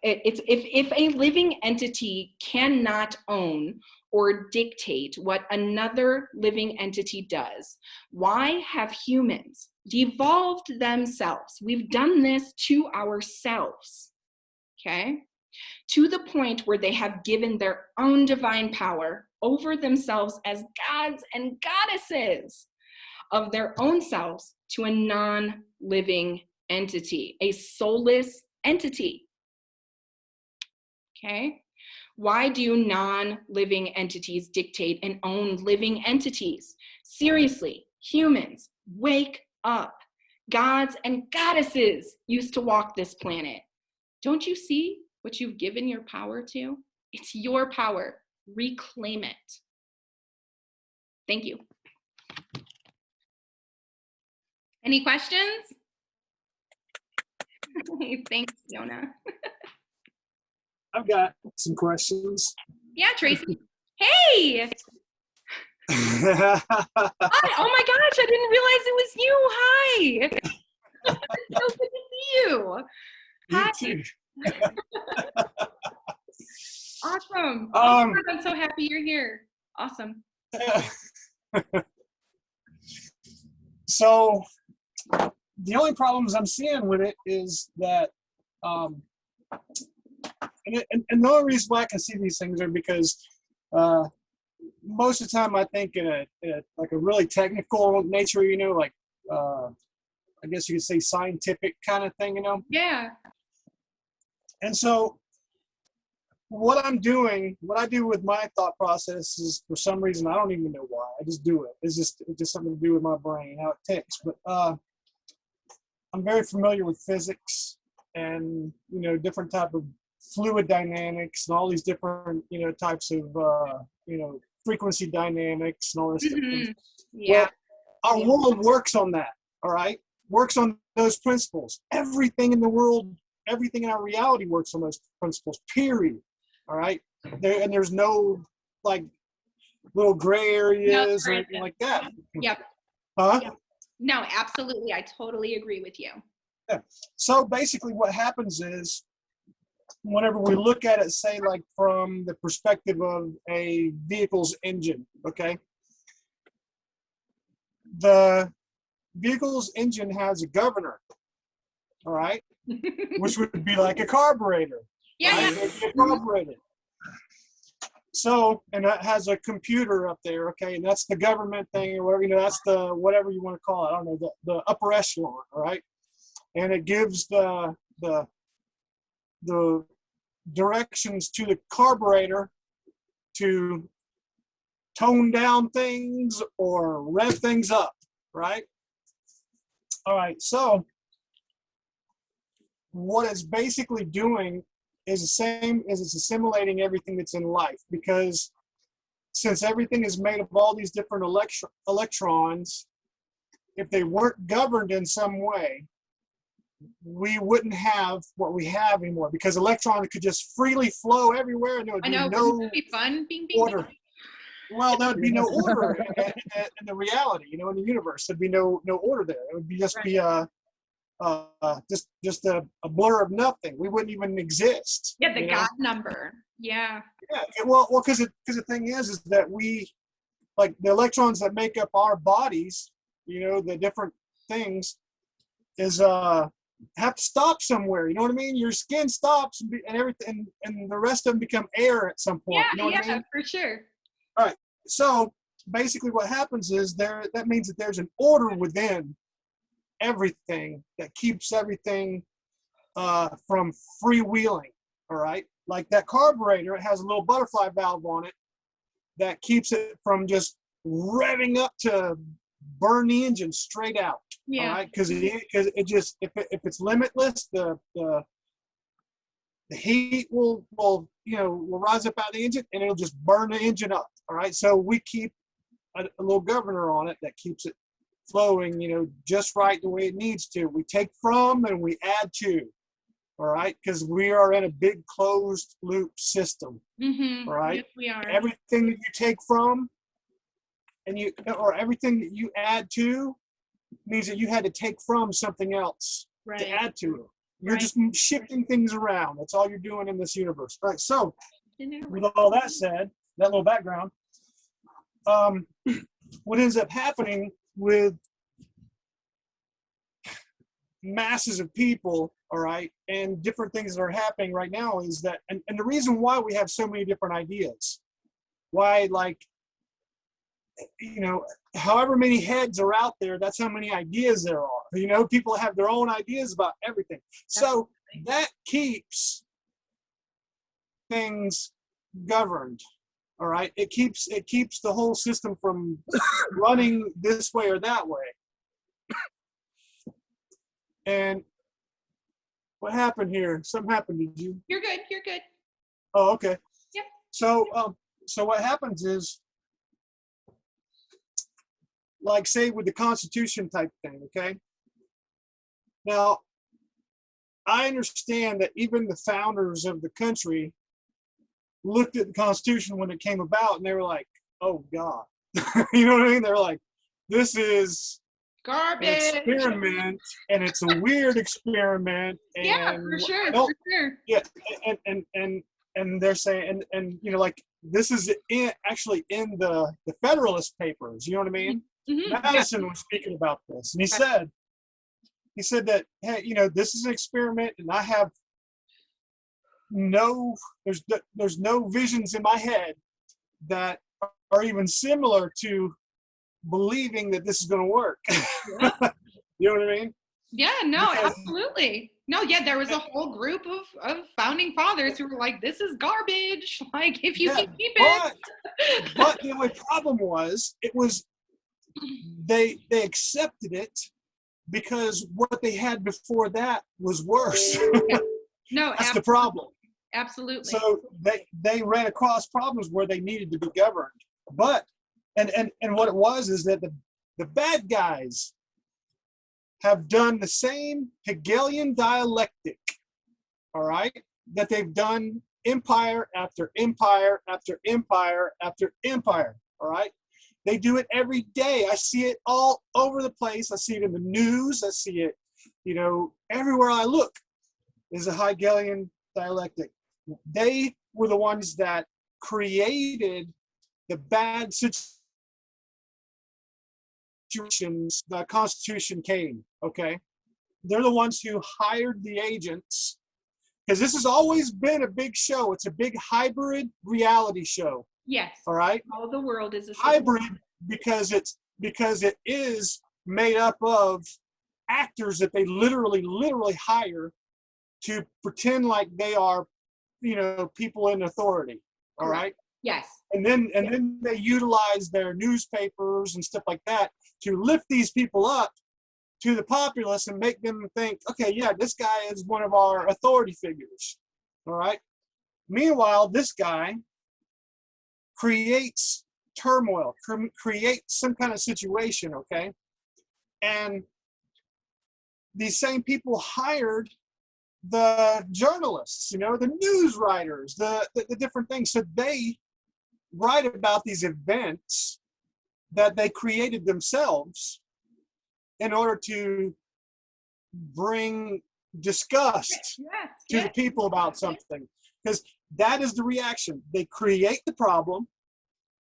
If a living entity cannot own or dictate what another living entity does, why have humans devolved themselves? We've done this to ourselves, okay? To the point where they have given their own divine power over themselves as gods and goddesses of their own selves to a non-living entity, a soulless entity, okay? Why do non-living entities dictate and own living entities? Seriously, humans, wake up. Gods and goddesses used to walk this planet. Don't you see what you've given your power to? It's your power. Reclaim it. Thank you. Any questions? Thanks, Fiona. I've got some questions. Yeah, Tracy. Hey! Hi. Oh my gosh, I didn't realize it was you. Hi. It's so good to see you. Hi. You too. Awesome. Oh my Um, God, I'm so happy you're here. Awesome. So the only problems I'm seeing with it is that, and the only reason why I can see these things are because most of the time I think in a like a really technical nature, you know, like I guess you could say scientific kind of thing, you know. Yeah. And so what I do with my thought process is, for some reason, I don't even know why, I just do it. It's just something to do with my brain, how it ticks. But I'm very familiar with physics and, you know, different type of fluid dynamics and all these different, you know, types of, you know, frequency dynamics and all this stuff. Yeah. Well, our world works on that, all right? Works on those principles. Everything in the world, everything in our reality works on those principles, period. All right? There's no, like, little gray areas or anything like that. Yep. Huh? Yep. No, absolutely. I totally agree with you. Yeah. So basically what happens is, whenever we look at it, say, like from the perspective of a vehicle's engine, okay? The vehicle's engine has a governor, all right? Which would be like a carburetor. Yeah, right? yeah. It'd be a carburetor. So, and that has a computer up there, okay? And that's the government thing, or whatever, you know, that's the, whatever you want to call it, I don't know, the upper echelon, all right? And it gives the directions to the carburetor to tone down things or rev things up, right? All right, so what it's basically doing is the same as it's assimilating everything that's in life, because since everything is made of all these different electrons, if they weren't governed in some way, we wouldn't have what we have anymore, because electrons could just freely flow everywhere and there would I be know. no Wouldn't it be fun? Bing, bing, order. bing. Well, there would be no order in the reality, you know, in the universe. There'd be no order there. It would be just be just a blur of nothing. We wouldn't even exist. Yeah, the you know? God number. Yeah. Yeah. Well, because the thing is that we, like, the electrons that make up our bodies, you know, the different things, is have to stop somewhere. You know what I mean? Your skin stops and everything, and the rest of them become air at some point. Yeah, You know what I mean? for sure. All right. So basically, what happens is that means that there's an order within everything that keeps everything from freewheeling. All right. Like that carburetor, it has a little butterfly valve on it that keeps it from just revving up to burn the engine straight out. Yeah. All right. Because it just, if it's limitless, the heat will rise up out of the engine and it'll just burn the engine up. All right. So we keep a little governor on it that keeps it flowing, you know, just right the way it needs to. We take from and we add to. All right. Because we are in a big closed loop system. Mm-hmm. All right. Yes, we are. Everything that you take from or everything that you add to means that you had to take from something else to add to it. You're just shifting things around. That's all you're doing in this universe. All right. So with all that said, that little background, what ends up happening with masses of people, all right, and different things that are happening right now is that, and the reason why we have so many different ideas, why, like, you know, however many heads are out there, that's how many ideas there are. You know, people have their own ideas about everything. So that keeps things governed. All right. It keeps the whole system from running this way or that way. And what happened here? Something happened. Did you? You're good. You're good. Oh, okay. Yep. So what happens is, like, say with the Constitution type thing, okay? Now, I understand that even the founders of the country looked at the Constitution when it came about and they were like, oh God, You know what I mean? They're like, this is an Garbage. experiment, and it's a weird experiment. And Yeah, for sure, I don't- for sure. Yeah, and they're saying, and you know, like this is actually in the Federalist Papers. You know what I mean? Mhm, yeah. Madison was speaking about this, and he said that, hey, you know, this is an experiment, and I have there's no visions in my head that are even similar to believing that this is going to work. Yeah. You know what I mean? Yeah, no, Because- absolutely. No, yeah, there was a whole group of founding fathers who were like, this is garbage. Like, if you Yeah, can keep it. but the only problem was they accepted it because what they had before that was worse. No, That's the problem. absolutely. So they ran across problems where they needed to be governed. But and what it was is that the bad guys have done the same Hegelian dialectic, all right, that they've done empire after empire after empire after empire, all right? They do it every day. I see it all over the place. I see it in the news. I see it, you know, everywhere I look is a Hegelian dialectic. They were the ones that created the bad situations the Constitution came, okay? They're the ones who hired the agents, because this has always been a big show. It's a big hybrid reality show, Yes. all right? All the world is a Hybrid because it is made up of actors that they literally hire to pretend like they are, you know, people in authority, all right? Yes. And then they utilize their newspapers and stuff like that to lift these people up to the populace and make them think, okay, yeah, this guy is one of our authority figures, all right? Meanwhile, this guy creates turmoil, creates some kind of situation, okay? And these same people hired the journalists, you know, the news writers, the different things. So they write about these events that they created themselves in order to bring disgust Yes. to the people about something, because that is the reaction. They create the problem,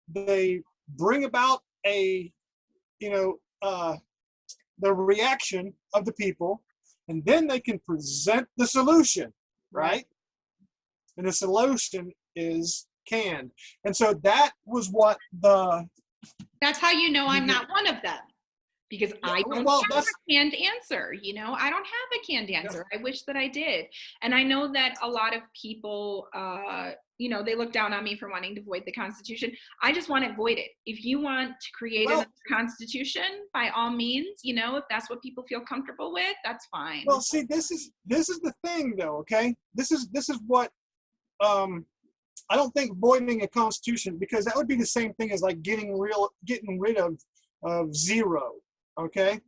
they bring about a, you know, the reaction of the people, and then they can present the solution, right? And the solution is canned. And so that was what That's how you know I'm not one of them. Because I don't well, have a canned answer, you know, I don't have a canned answer. I wish that I did. And I know that a lot of people, you know, they look down on me for wanting to void the Constitution. I just want it voided. If you want to create a Constitution, by all means, you know, if that's what people feel comfortable with, that's fine. Well, see, this is the thing, though. Okay, this is what I don't think voiding a constitution, because that would be the same thing as like getting rid of zero. Okay,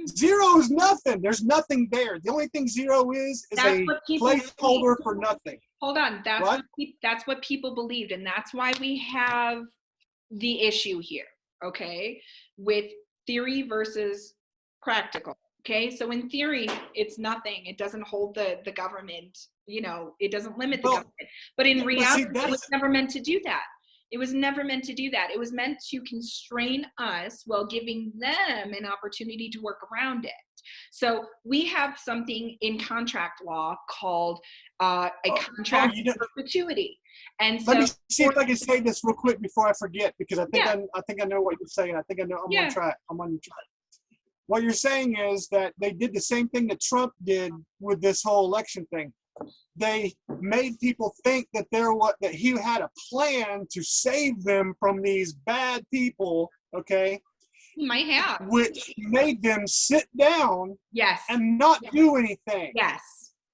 zero is nothing. There's nothing there. The only thing zero is a placeholder for nothing. Hold on, that's what people believed, and that's why we have the issue here. Okay, with theory versus practical. Okay, so in theory, it's nothing. It doesn't hold the government, you know, it doesn't limit the government. But in reality, it was never meant to do that. It was never meant to do that. It was meant to constrain us while giving them an opportunity to work around it. So we have something in contract law called a contract of perpetuity. And so, let me see if I can say this real quick before I forget, because I think I know what you're saying. I think I know I'm on track. What you're saying is that they did the same thing that Trump did with this whole election thing. They made people think that that he had a plan to save them from these bad people, okay? He might have. Which made them sit down and not do anything. Yes.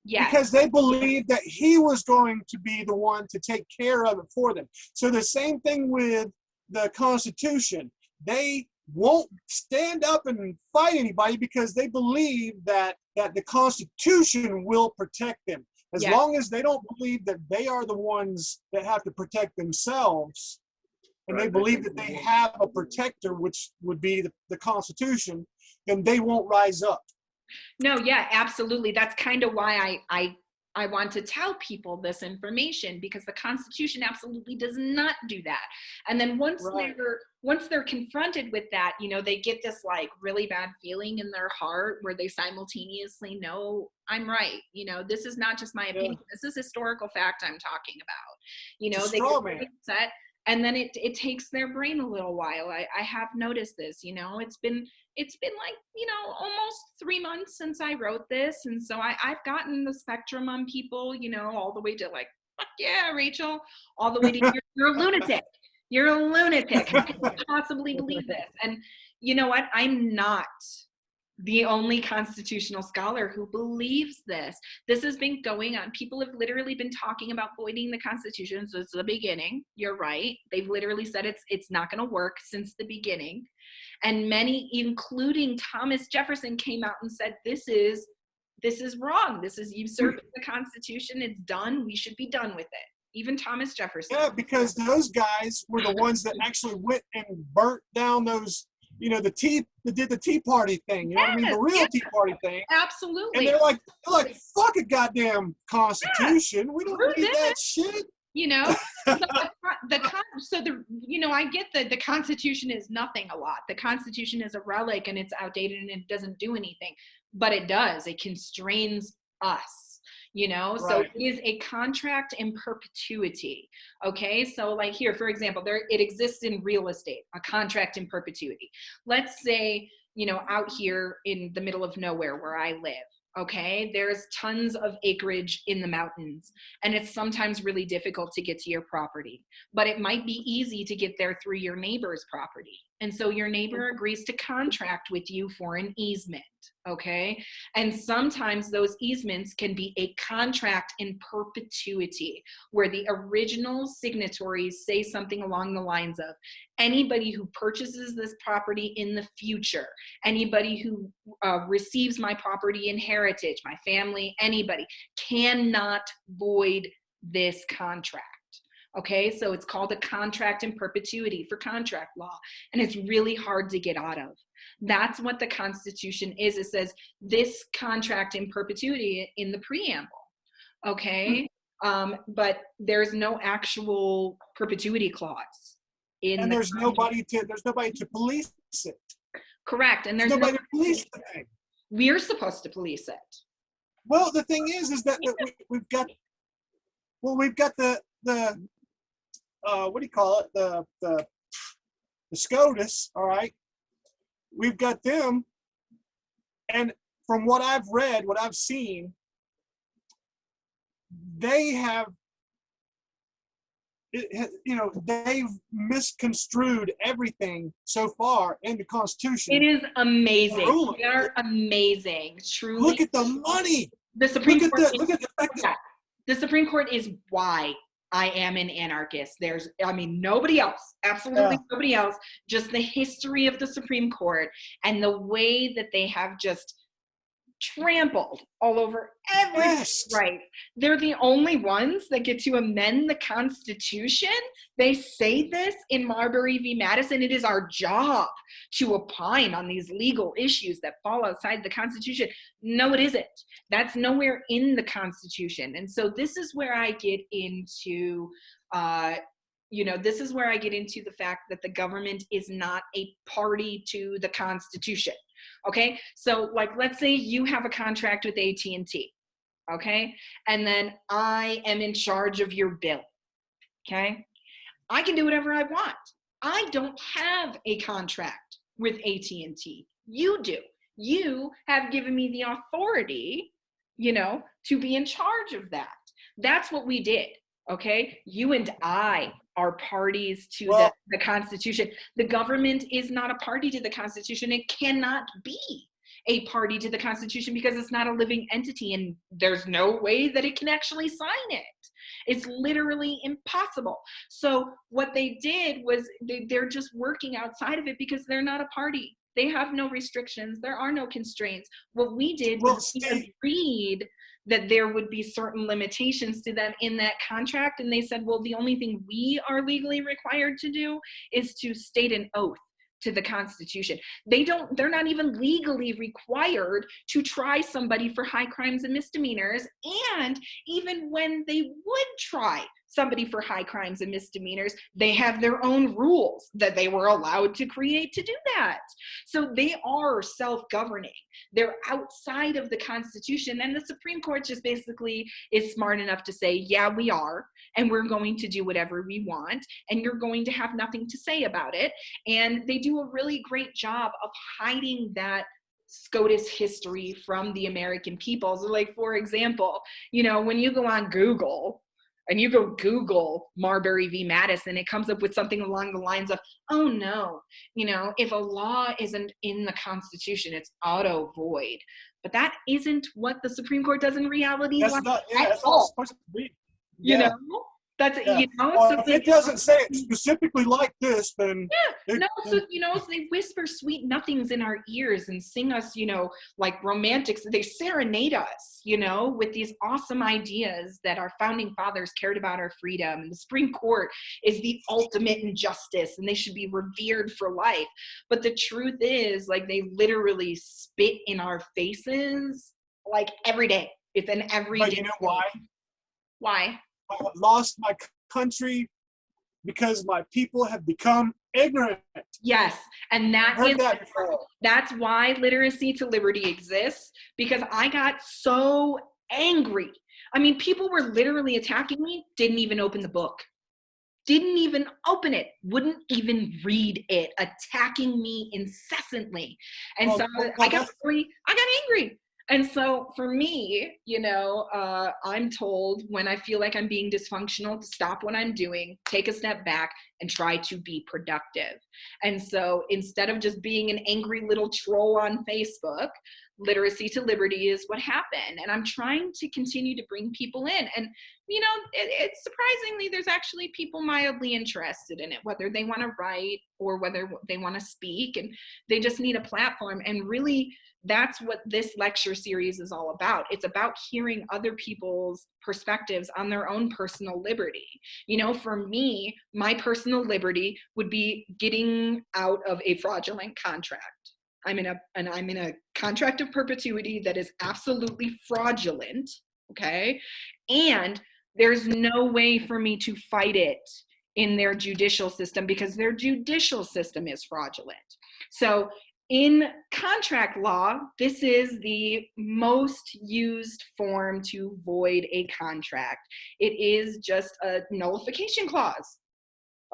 Because they believed that he was going to be the one to take care of it for them. So the same thing with the Constitution. They won't stand up and fight anybody because they believe that the Constitution will protect them. As long as they don't believe that they are the ones that have to protect themselves and they believe that they have a protector, which would be the Constitution, then they won't rise up. No, yeah, absolutely. That's kind of why I want to tell people this information, because the Constitution absolutely does not do that. And then once they're confronted with that, you know, they get this like really bad feeling in their heart where they simultaneously know I'm right. You know, this is not just my opinion. This is historical fact I'm talking about. You know, they get really upset, and then it takes their brain a little while. I have noticed this, you know, it's been like, you know, almost 3 months since I wrote this. And so I've gotten the spectrum on people, you know, all the way to like, fuck yeah, Rachel, all the way to you're a lunatic. You're a lunatic. How can you possibly believe this? And you know what? I'm not the only constitutional scholar who believes this. This has been going on. People have literally been talking about voiding the Constitution since the beginning. You're right. They've literally said it's not going to work since the beginning. And many, including Thomas Jefferson, came out and said, this is wrong. This is usurping the Constitution. It's done. We should be done with it. Even Thomas Jefferson. Yeah, because those guys were the ones that actually went and burnt down those, you know, that did the Tea Party thing. You know what I mean? The real Tea Party thing. Absolutely. And they're like, fuck a goddamn Constitution. We don't need that shit. You know, you know, I get that the Constitution is nothing a lot. The Constitution is a relic and it's outdated and it doesn't do anything, but it does. It constrains us, you know, so it is a contract in perpetuity. Okay. So like here, for example, it exists in real estate, a contract in perpetuity. Let's say, you know, out here in the middle of nowhere where I live. Okay, there's tons of acreage in the mountains, and it's sometimes really difficult to get to your property, but it might be easy to get there through your neighbor's property. And so your neighbor agrees to contract with you for an easement. Okay, and sometimes those easements can be a contract in perpetuity, where the original signatories say something along the lines of, anybody who purchases this property in the future, anybody who receives my property in heritage, my family, anybody, cannot void this contract. Okay, so it's called a contract in perpetuity for contract law, and it's really hard to get out of. That's what the Constitution is. It says this contract in perpetuity in the preamble. Okay, but there's no actual perpetuity clause. And there's nobody to police it. Correct, and there's nobody to police the thing. We're supposed to police it. Well, the thing is that we've got the what do you call it? The SCOTUS, all right? We've got them, and from what I've read, what I've seen, they have, you know, they've misconstrued everything so far in the Constitution. It is amazing. They're amazing. Truly. Look at the money. The Supreme Court. Look at the fact that the Supreme Court is why I am an anarchist. Nobody else, absolutely nobody else, just the history of the Supreme Court and the way that they have just trampled all over every right. They're the only ones that get to amend the Constitution. They say this in Marbury v. Madison. It is our job to opine on these legal issues that fall outside the Constitution. No, it isn't. That's nowhere in the Constitution. And so this is where I get into this is where I get into the fact that the government is not a party to the Constitution. Okay, so like, let's say you have a contract with AT&T, okay, and then I am in charge of your bill, okay? I can do whatever I want. I don't have a contract with AT&T. You do. You have given me the authority, you know, to be in charge of that. That's what we did, okay? You and I are parties to the Constitution. The government is not a party to the Constitution. It cannot be a party to the Constitution because it's not a living entity, and there's no way that it can actually sign it. It's literally impossible. So what they did was they're just working outside of it because they're not a party. They have no restrictions. There are no constraints. What we did was we agreed that there would be certain limitations to them in that contract. And they said, well, the only thing we are legally required to do is to state an oath to the Constitution. They're not even legally required to try somebody for high crimes and misdemeanors. And even when they would try somebody for high crimes and misdemeanors, they have their own rules that they were allowed to create to do that. So they are self-governing. They're outside of the Constitution, and the Supreme Court just basically is smart enough to say, yeah, we are, and we're going to do whatever we want, and you're going to have nothing to say about it. And they do a really great job of hiding that SCOTUS history from the American people. So like, for example, you know, when you go on Google, and you go Google Marbury v. Madison, it comes up with something along the lines of, oh no, you know, if a law isn't in the Constitution, it's auto void. But that isn't what the Supreme Court does in reality. That's not, yeah, that's not supposed to be. You Yeah. know, that's, Yeah. you know. Or So if it doesn't say it specifically like this, then so, you know, so they whisper sweet nothings in our ears and sing us, you know, like romantics. They serenade us, you know, with these awesome ideas that our founding fathers cared about our freedom. And the Supreme Court is the ultimate in justice, and they should be revered for life. But the truth is, like, they literally spit in our faces, like, every day. It's an everyday. but you know why? Why? I have lost my country because my people have become ignorant. Yes, and that Heard is that before. that's why Literacy to Liberty exists, because I got so angry. I mean, people were literally attacking me, didn't even open the book. Didn't even open it, wouldn't even read it, attacking me incessantly. And so I got angry. And so for me, you know, I'm told when I feel like I'm being dysfunctional to stop what I'm doing, take a step back, and try to be productive. And so instead of just being an angry little troll on Facebook, Literacy to Liberty is what happened. And I'm trying to continue to bring people in. And, you know, it's surprisingly, there's actually people mildly interested in it, whether they want to write or whether they want to speak, and they just need a platform. And really, that's what this lecture series is all about. It's about hearing other people's perspectives on their own personal liberty. You know, for me, my personal liberty would be getting out of a fraudulent contract. I'm in a contract of perpetuity that is absolutely fraudulent, okay? And there's no way for me to fight it in their judicial system because their judicial system is fraudulent. So in contract law, this is the most used form to void a contract. It is just a nullification clause.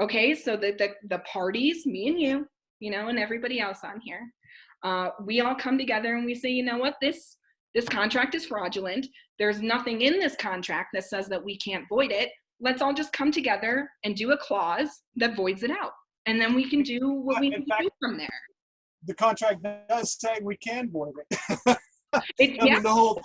Okay, so that the parties, me and you know, and everybody else on here, we all come together and we say, you know what, this contract is fraudulent. There's nothing in this contract that says that we can't void it. Let's all just come together and do a clause that voids it out. And then we can do what we need to do from there. The contract does say we can void it. Yeah. I mean, the whole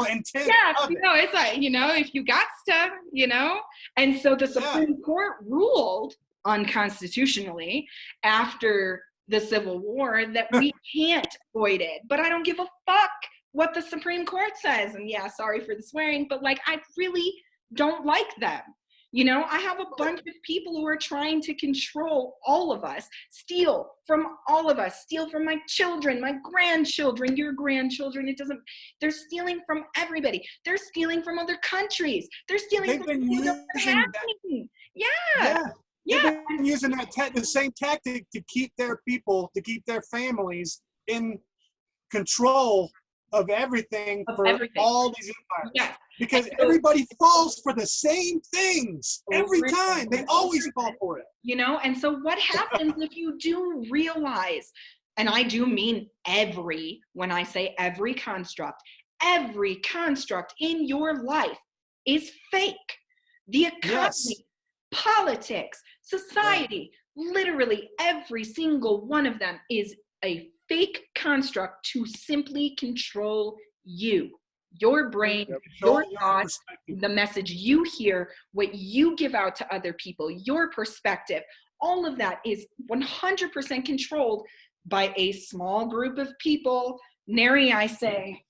intent. Yeah, of you it. know, it's like, you know, if you got stuff, you know. And so the Supreme Court ruled unconstitutionally after the Civil War that we can't void it. But I don't give a fuck what the Supreme Court says. And yeah, sorry for the swearing, but like, I really don't like them. You know, I have a bunch of people who are trying to control all of us, steal from all of us, steal from my children, my grandchildren, your grandchildren. They're stealing from everybody. They're stealing from other countries. They're stealing from people that are happening. Yeah. They've been using the same tactic to keep their people, to keep their families in control of everything all these empires. Yes. Because everybody falls for the same things every time. They always fall for it. You know, and so what happens if you do realize, and I do mean when I say every construct in your life is fake. The economy, politics, society, literally every single one of them is a fake construct to simply control you, your brain, your thoughts, the message you hear, what you give out to other people, your perspective. All of that is 100% controlled by a small group of people. Nary, I say,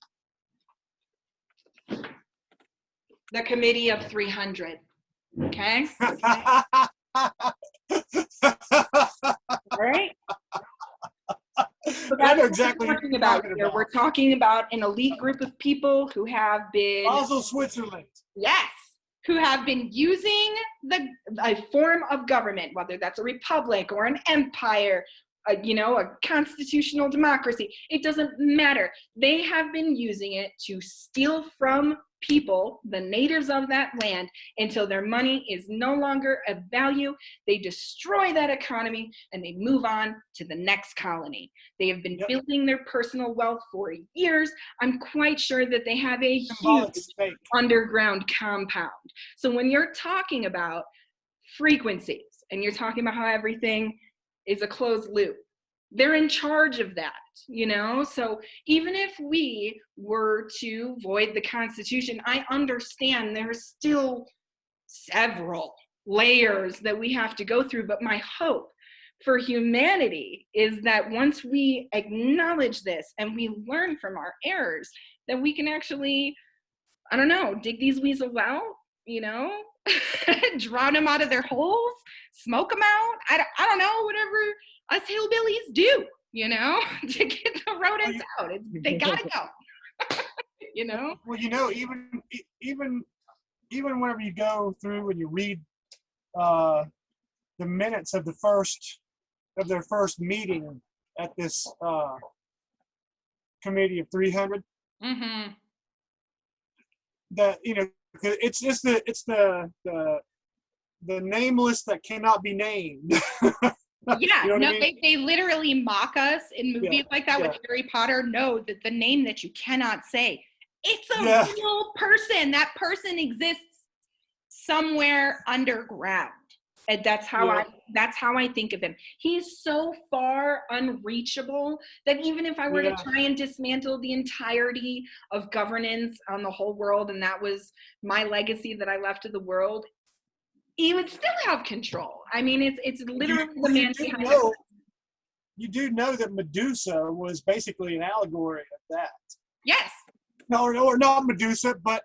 The committee of 300. Okay. All right. So I know what exactly we're what talking you're about talking here. about. We're talking about an elite group of people who have been, Also, Switzerland. yes, who have been using a form of government, whether that's a republic or an empire, a constitutional democracy. It doesn't matter. They have been using it to steal from people, the natives of that land, until their money is no longer of value. They destroy that economy and they move on to the next colony. They have been building their personal wealth for years. I'm quite sure that they have a huge underground compound. So when you're talking about frequencies and you're talking about how everything is a closed loop, they're in charge of that, so even if we were to void the Constitution, I understand there's still several layers that we have to go through, but my hope for humanity is that once we acknowledge this and we learn from our errors, that we can actually, I don't know, dig these weasels out, drown them out of their holes, smoke them out. I don't know, whatever us hillbillies do, to get the rodents out. They gotta go. Well, even whenever you go through and you read the minutes of their first meeting at this committee of 300, that it's just the nameless that cannot be named. Yeah, I mean? they literally mock us in movies like that with Harry Potter. No, that the name that you cannot say, it's a real person. That person exists somewhere underground. And that's how I think of him. He's so far unreachable that even if I were to try and dismantle the entirety of governance on the whole world, and that was my legacy that I left to the world, he would still have control. I mean, it's literally the man behind it. You do know that Medusa was basically an allegory of that. Yes. No, or not Medusa, but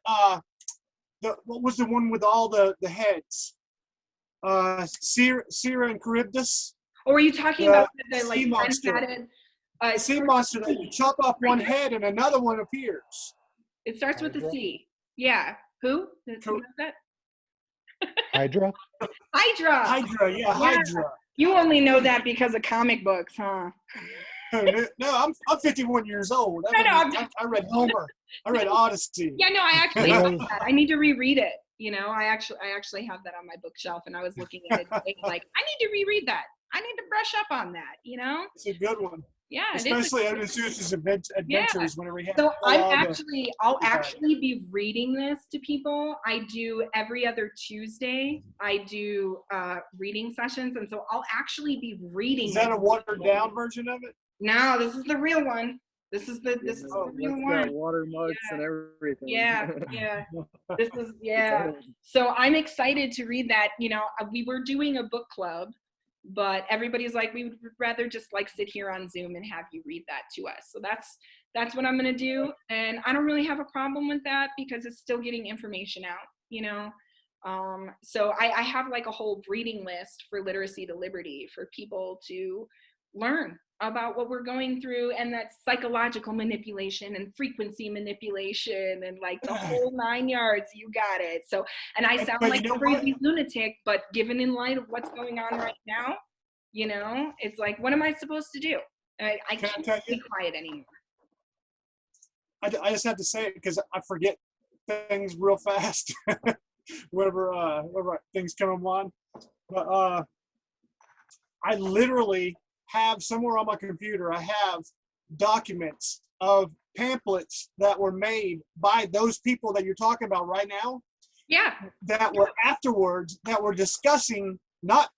what was the one with all the heads? Syrah and Charybdis. Or are you talking about the sea monster? Sea monster that you chop off one head and another one appears. It starts with the C. Yeah. Who? Who is that? Hydra? Hydra, yeah, Hydra. You only know that because of comic books, huh? No, I'm 51 years old. I read Homer. I read Odyssey. Yeah, no, I actually have that. I need to reread it. I actually have that on my bookshelf, and I was looking at it today, like, I need to reread that. I need to brush up on that. It's a good one. Yeah, especially Odysseus' adventures whenever he had. So I'll actually be reading this to people. I do every other Tuesday. I do reading sessions, and so I'll actually be reading. Is that a watered down version of it? No, this is the real one. This is the real one. Watermarks and everything. Yeah. This is So I'm excited to read that. We were doing a book club, but everybody's like, we would rather just like sit here on Zoom and have you read that to us. So that's what I'm gonna do, and I don't really have a problem with that because it's still getting information out. So I have like a whole reading list for Literacy to Liberty for people to learn about what we're going through, and that psychological manipulation and frequency manipulation and like the whole 9 yards. You got it. So, and I sound like a crazy lunatic, but given in light of what's going on right now, it's like, what am I supposed to do? I can't be quiet anymore. I just have to say it because I forget things real fast whenever things come on. But I literally have somewhere on my computer, I have documents of pamphlets that were made by those people that you're talking about right now. Yeah. That were afterwards, that were discussing not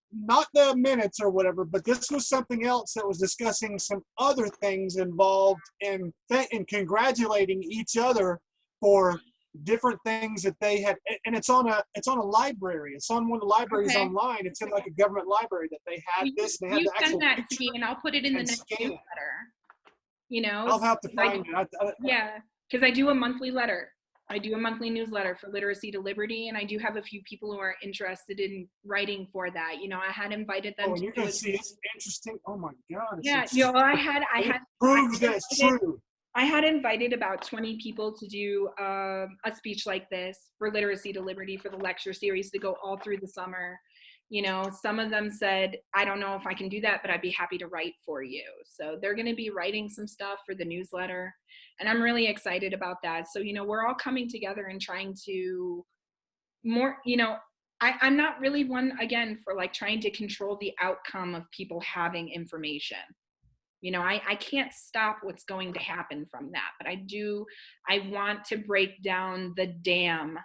the minutes or whatever, but this was something else that was discussing some other things involved in congratulating each other for different things that they had, and it's on a library. It's on one of the libraries online. It's in like a government library that they had this. They had the actual send that to me, and I'll put it in the next newsletter. I'll have to find it. Yeah, because I do a monthly letter. I do a monthly newsletter for Literacy to Liberty, and I do have a few people who are interested in writing for that. You know, I had invited them Oh, to and you're do gonna it. see it's interesting. Oh my God. Yeah, you know, I had it proves that it's true. I had invited about 20 people to do a speech like this for Literacy to Liberty for the lecture series to go all through the summer. You know, some of them said, I don't know if I can do that, but I'd be happy to write for you. So they're going to be writing some stuff for the newsletter. And I'm really excited about that. So, you know, we're all coming together and trying to more, you know, I'm not really one, again, for like trying to control the outcome of people having information. You know, I can't stop what's going to happen from that, but I want to break down the dam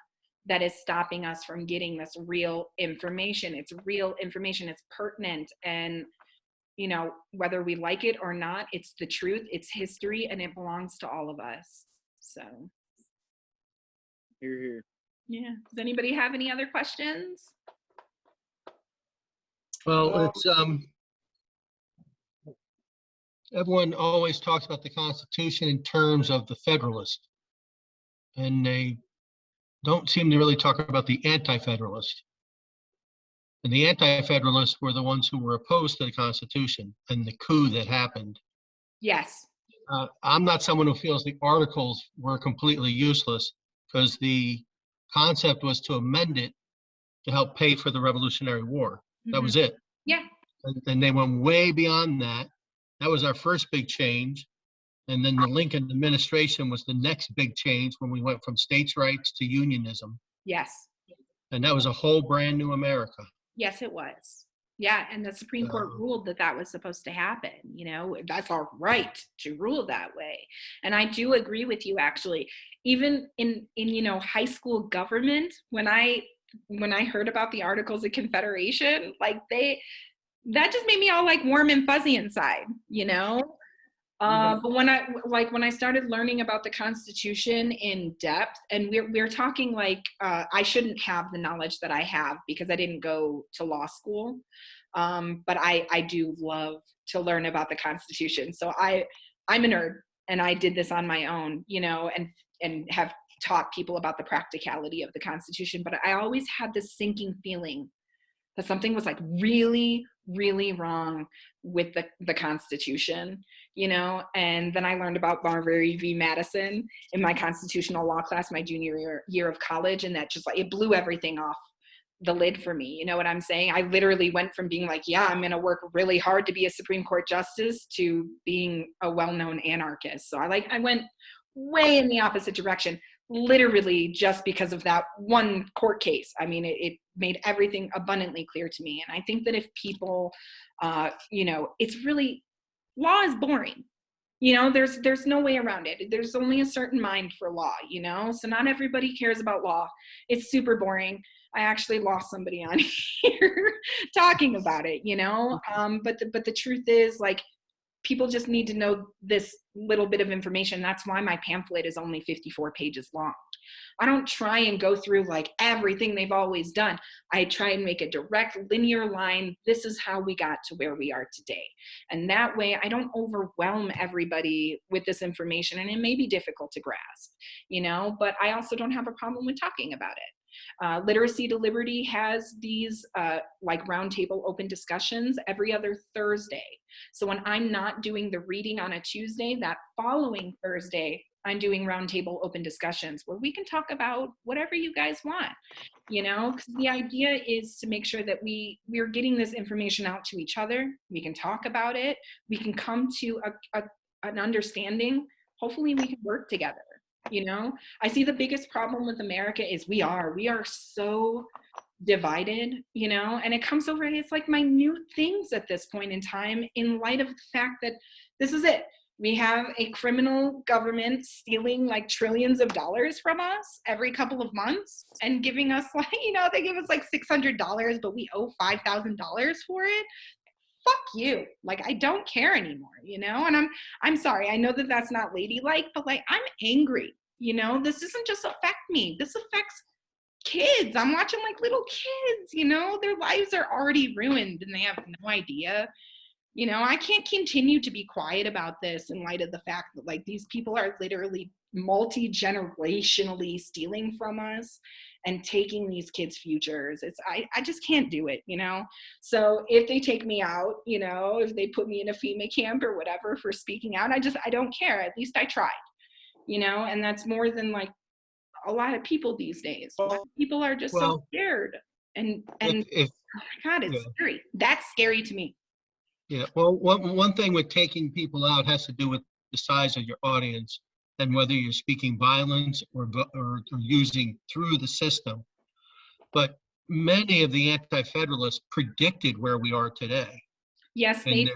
that is stopping us from getting this real information. It's real information, it's pertinent, and, you know, whether we like it or not, it's the truth, it's history, and it belongs to all of us. So, Here, here. yeah. Does anybody have any other questions? Well, it's everyone always talks about the Constitution in terms of the Federalist, and they don't seem to really talk about the Anti-Federalist. And the Anti-Federalists were the ones who were opposed to the Constitution and the coup that happened. Yes. I'm not someone who feels the articles were completely useless, because the concept was to amend it to help pay for the Revolutionary War. That was it. Yeah. And they went way beyond that. That was our first big change. And then the Lincoln administration was the next big change, when we went from states' rights to unionism. Yes. And that was a whole brand new America. Yes, it was. Yeah, and the Supreme Court ruled that that was supposed to happen. You know, that's our right to rule that way. And I do agree with you, actually. Even in you know, high school government, when I heard about the Articles of Confederation, like that just made me all like warm and fuzzy inside, you know? But when I started learning about the Constitution in depth, and we're talking like, I shouldn't have the knowledge that I have because I didn't go to law school. But I do love to learn about the Constitution. So I'm a nerd, and I did this on my own, you know, and have taught people about the practicality of the Constitution. But I always had this sinking feeling that something was like really, really wrong with the Constitution, you know? And then I learned about Marbury v. Madison in my constitutional law class my junior year of college, and that just like, it blew everything off the lid for me. You know what I'm saying? I literally went from being like, yeah, I'm going to work really hard to be a Supreme Court justice, to being a well-known anarchist. So I went way in the opposite direction, literally just because of that one court case. I mean, it made everything abundantly clear to me. And I think that if people, you know, it's really, law is boring. You know, there's no way around it. There's only a certain mind for law, you know? So not everybody cares about law. It's super boring. I actually lost somebody on here talking about it, you know? But the truth is, like, people just need to know this little bit of information. That's why my pamphlet is only 54 pages long. I don't try and go through like everything they've always done. I try and make a direct linear line. This is how we got to where we are today. And that way I don't overwhelm everybody with this information, and it may be difficult to grasp, you know, but I also don't have a problem with talking about it. Literacy to Liberty has these like roundtable open discussions every other Thursday. So when I'm not doing the reading on a Tuesday, that following Thursday, I'm doing roundtable open discussions where we can talk about whatever you guys want, you know, because the idea is to make sure that we're getting this information out to each other. We can talk about it. We can come to an understanding. Hopefully we can work together. You know, I see the biggest problem with America is we are so divided, you know, and it comes over, it's like minute things at this point in time, in light of the fact that this is it. We have a criminal government stealing like trillions of dollars from us every couple of months and giving us like, you know, they give us like $600, but we owe $5,000 for it. Fuck you. Like, I don't care anymore, you know? And I'm sorry. I know that that's not ladylike, but like, I'm angry, you know? This doesn't just affect me. This affects kids. I'm watching like little kids, you know? Their lives are already ruined and they have no idea. You know, I can't continue to be quiet about this in light of the fact that like these people are literally multi-generationally stealing from us and taking these kids' futures. I just can't do it, you know? So if they take me out, you know, if they put me in a FEMA camp or whatever for speaking out, I don't care. At least I tried, you know? And that's more than like a lot of people these days. A lot of people are just so Well, scared. And if oh my God, it's yeah. scary. That's scary to me. Yeah, well, one thing with taking people out has to do with the size of your audience and whether you're speaking violence or using through the system. But many of the anti-federalists predicted where we are today Yes, they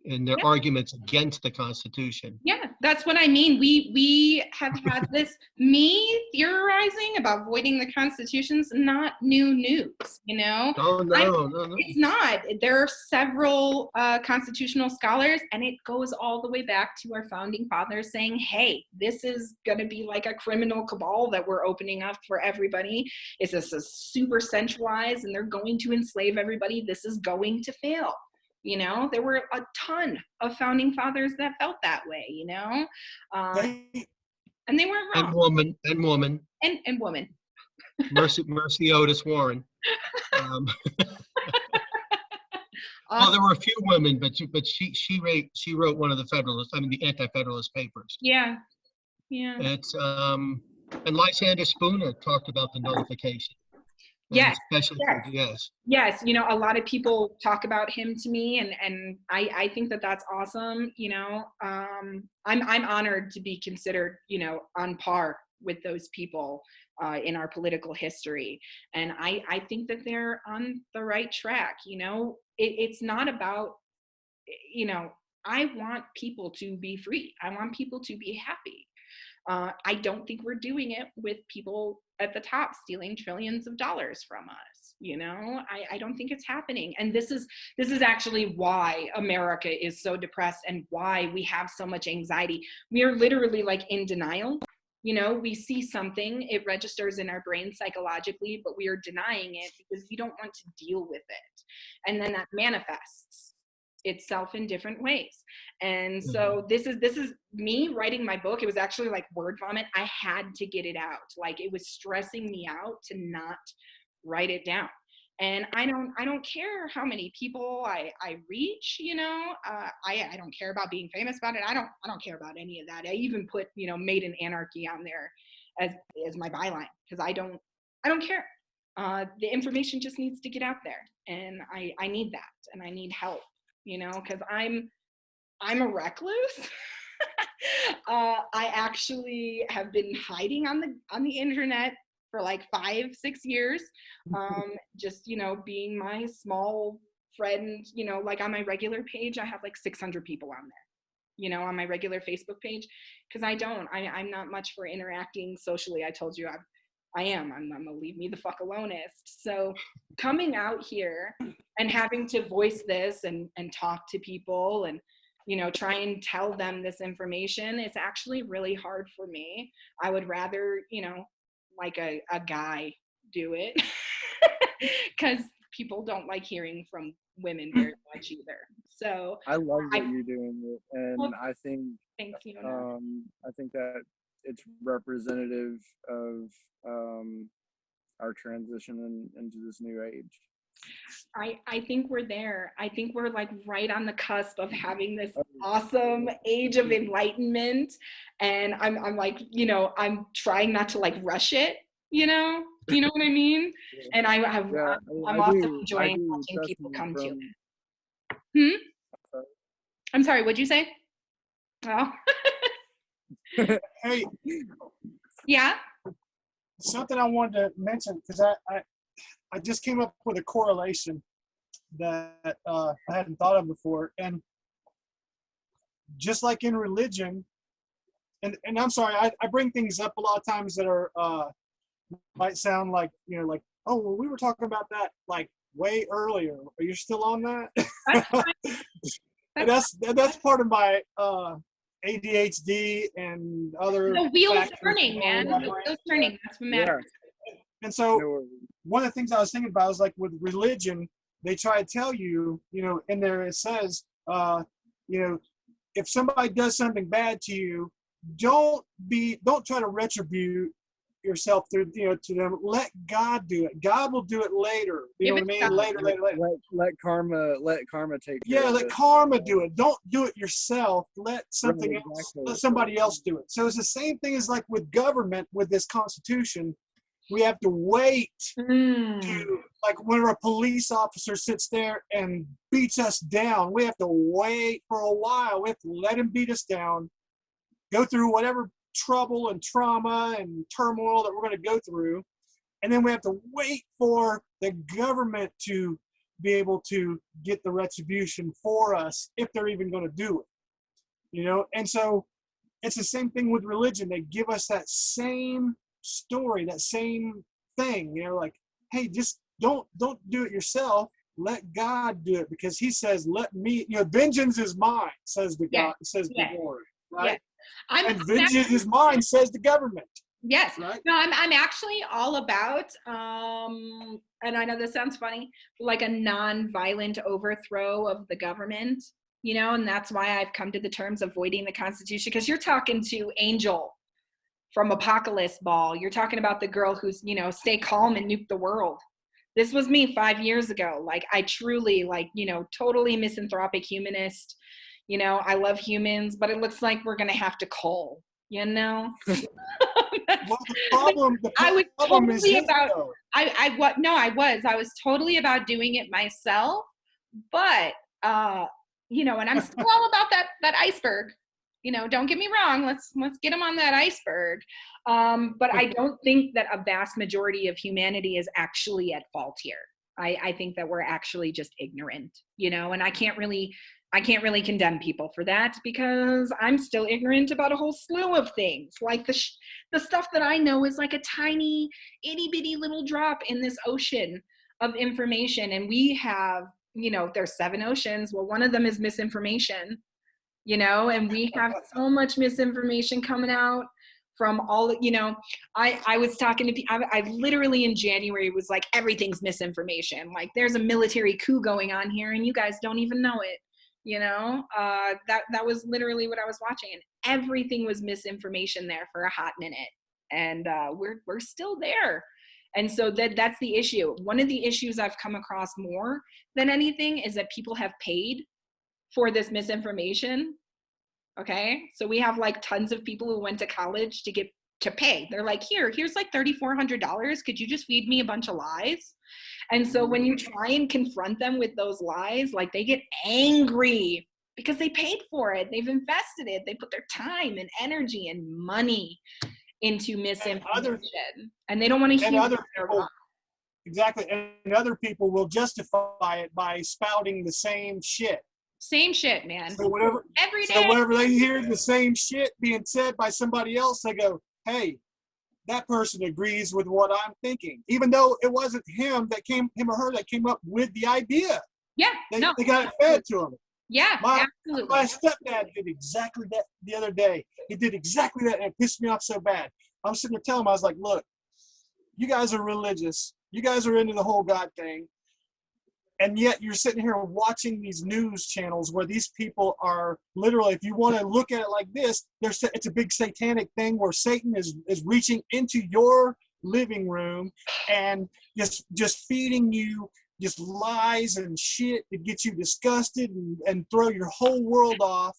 in their Yeah. arguments against the Constitution. Yeah, that's what I mean. We have had this, me theorizing about voiding the Constitution's not new news, you know? No. It's not. There are several constitutional scholars, and it goes all the way back to our founding fathers saying, hey, this is going to be like a criminal cabal that we're opening up for everybody. It's just a super centralized, and they're going to enslave everybody. This is going to fail. You know, there were a ton of founding fathers that felt that way, you know, and they weren't wrong. And woman. And woman. Mercy Otis Warren. Well, there were a few women, but she wrote one of the anti-federalist papers. Yeah. It's and Lysander Spooner talked about the nullification. Yes. Especially Yes. You know, a lot of people talk about him to me, and I think that that's awesome. You know, I'm honored to be considered, you know, on par with those people in our political history, and I think that they're on the right track. You know, it's not about, you know, I want people to be free. I want people to be happy. I don't think we're doing it with people at the top stealing trillions of dollars from us. You know, I don't think it's happening. And this is actually why America is so depressed and why we have so much anxiety. We are literally like in denial. You know, we see something, it registers in our brain psychologically, but we are denying it because we don't want to deal with it. And then that manifests itself in different ways. And so this is me writing my book. It was actually like word vomit. I had to get it out. Like it was stressing me out to not write it down. And I don't care how many people I reach, you know. I don't care about being famous about it. I don't care about any of that. I even put, you know, Maiden Anarchy on there as my byline because I don't care. The information just needs to get out there, and I need that, and I need help. You know, because I'm a recluse. I actually have been hiding on the internet for like 5-6 years, just, you know, being my small friend. You know, like on my regular page, I have like 600 people on there. You know, on my regular Facebook page, because I'm not much for interacting socially. I told you I'm a leave me the fuck aloneist. So coming out here and having to voice this and talk to people and, you know, try and tell them this information, it's actually really hard for me. I would rather, you know, like a guy do it because people don't like hearing from women very much either. So I love that you're doing it, and well, I think thank you. I think that it's representative of our transition into this new age. I think we're there. I think we're like right on the cusp of having this awesome age of enlightenment. And I'm like, you know, I'm trying not to like rush it, you know what I mean? And I'm also enjoying watching people come to it. I'm sorry, what'd you say? Oh. Hey, yeah. something I wanted to mention, because I just came up with a correlation that I hadn't thought of before. And just like in religion, and I'm sorry, I bring things up a lot of times that are might sound like, you know, like, oh, well, we were talking about that like way earlier. Are you still on that? That's fine. That's part of my ADHD and other. The wheel's turning, man. The wheel's turning. That's what matters. Yeah. And so one of the things I was thinking about was like with religion, they try to tell you, you know, in there it says You know, if somebody does something bad to you, don't try to retribute yourself through, to them. Let God do it. God will do it later. You know what I mean? Later. Let karma take care Yeah, of let it. karma do it. Don't do it yourself. Let Right, let somebody else do it. So it's the same thing as like with government, with this Constitution. We have to wait to, like when a police officer sits there and beats us down, we have to wait for a while. We have to let him beat us down, go through whatever trouble and trauma and turmoil that we're going to go through. And then we have to wait for the government to be able to get the retribution for us, if they're even going to do it. And so it's the same thing with religion. They give us that same story, that same thing, like, hey, just don't do it yourself. Let God do it, because he says, let me, vengeance is mine, says the God, says the Lord, right? And vengeance is mine, says the government. Yes. Right? No, I'm actually all about, and I know this sounds funny, like a non-violent overthrow of the government, and that's why I've come to the terms of voiding the Constitution, because you're talking to Angel from Apocalypse Ball. You're talking about the girl who's, stay calm and nuke the world. This was me 5 years ago. Like, I truly, totally misanthropic humanist. I love humans, but it looks like we're going to have to cull, Well, the problem I was problem is totally this, about, though. I was totally about doing it myself, but, and I'm still all about that iceberg. Don't get me wrong. Let's get them on that iceberg. But I don't think that a vast majority of humanity is actually at fault here. I think that we're actually just ignorant, and I can't really condemn people for that, because I'm still ignorant about a whole slew of things. Like the stuff that I know is like a tiny itty bitty little drop in this ocean of information. And we have, there's 7 oceans. Well, one of them is misinformation. And we have so much misinformation coming out from all, I was talking to people, I literally in January was like, everything's misinformation. Like, there's a military coup going on here and you guys don't even know it. That was literally what I was watching, and everything was misinformation there for a hot minute. And we're still there. And so that's the issue. One of the issues I've come across more than anything is that people have paid for this misinformation. Okay, so we have like tons of people who went to college to pay. They're like, here's like $3,400. Could you just feed me a bunch of lies? And so when you try and confront them with those lies, like, they get angry because they paid for it. They've invested it. They put their time and energy and money into misinformation, and they don't want to hear it. Exactly. And other people will justify it by spouting the same shit. Same shit, man. So every day. So whenever they hear the same shit being said by somebody else, they go, hey, that person agrees with what I'm thinking, even though it wasn't him or her that came up with the idea. Yeah, they got it fed to them. Yeah, absolutely. My stepdad did exactly that the other day. He did exactly that, and it pissed me off so bad. I'm sitting there telling him, I was like, look, you guys are religious. You guys are into the whole God thing. And yet you're sitting here watching these news channels where these people are literally, if you want to look at it like this, it's a big satanic thing where Satan is reaching into your living room and just feeding you just lies and shit that gets you disgusted and throw your whole world off.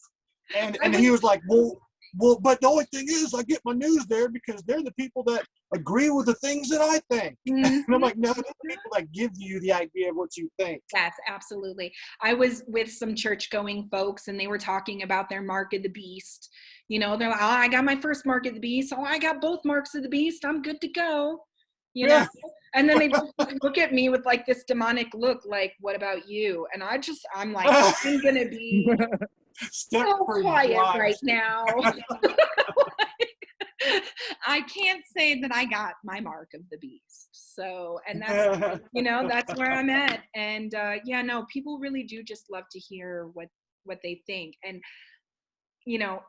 And he was like, well, but the only thing is I get my news there because they're the people that agree with the things that I think. Mm-hmm. And I'm like, no, they're the people that give you the idea of what you think. Yes, absolutely. I was with some church-going folks, and they were talking about their mark of the beast. They're like, oh, I got my first mark of the beast. Oh, I got both marks of the beast. I'm good to go. Yeah. And then they look at me with like this demonic look, like, what about you? And I'm like, I'm going to be so quiet right now. I can't say that I got my mark of the beast. So, and that's, that's where I'm at. And people really do just love to hear what they think. And, I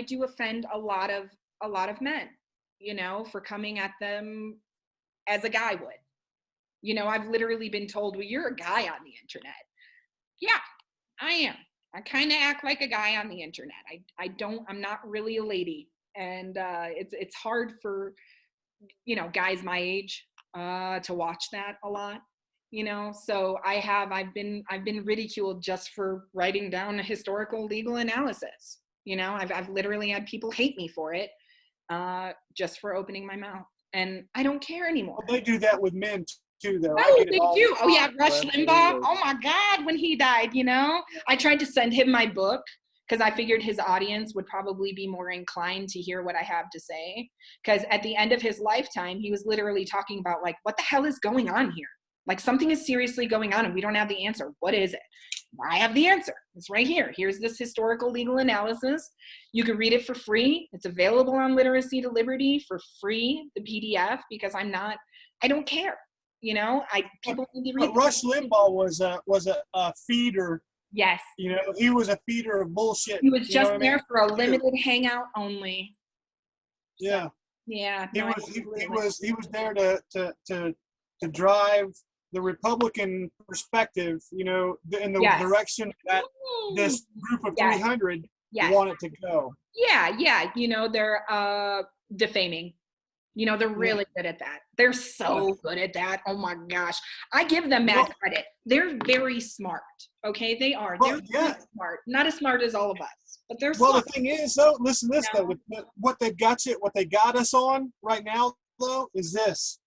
do offend a lot of men, for coming at them as a guy would. I've literally been told, well, you're a guy on the internet. Yeah, I am. I kind of act like a guy on the internet. I'm not really a lady. And it's hard for, guys my age to watch that a lot. So I've been ridiculed just for writing down a historical legal analysis. I've literally had people hate me for it, just for opening my mouth, and I don't care anymore. Well, they do that with men too, though. Oh, they do. Oh yeah, Rush Absolutely. Limbaugh. Oh my God, when he died, I tried to send him my book because I figured his audience would probably be more inclined to hear what I have to say. Because at the end of his lifetime, he was literally talking about like, what the hell is going on here? Like something is seriously going on and we don't have the answer. What is it? I have the answer. It's right here. Here's this historical legal analysis. You can read it for free. It's available on Literacy to Liberty for free, the PDF, because I don't care. People need to read. But Rush Limbaugh was a feeder. Yes. He was a feeder of bullshit. He was you know just what I there mean? for a limited hangout only. Yeah. Yeah. He no, was there to drive the Republican perspective, in the Yes. direction that this group of Yes. 300 Yes. wanted to go. Yeah. They're defaming. They're really good at that. They're so good at that. Oh my gosh. I give them mad credit. They're very smart. Okay, they are. Well, They're really smart. Not as smart as all of us, but they're Well, smart. the thing is, though, listen to this, though. What they got us on right now, though, is this.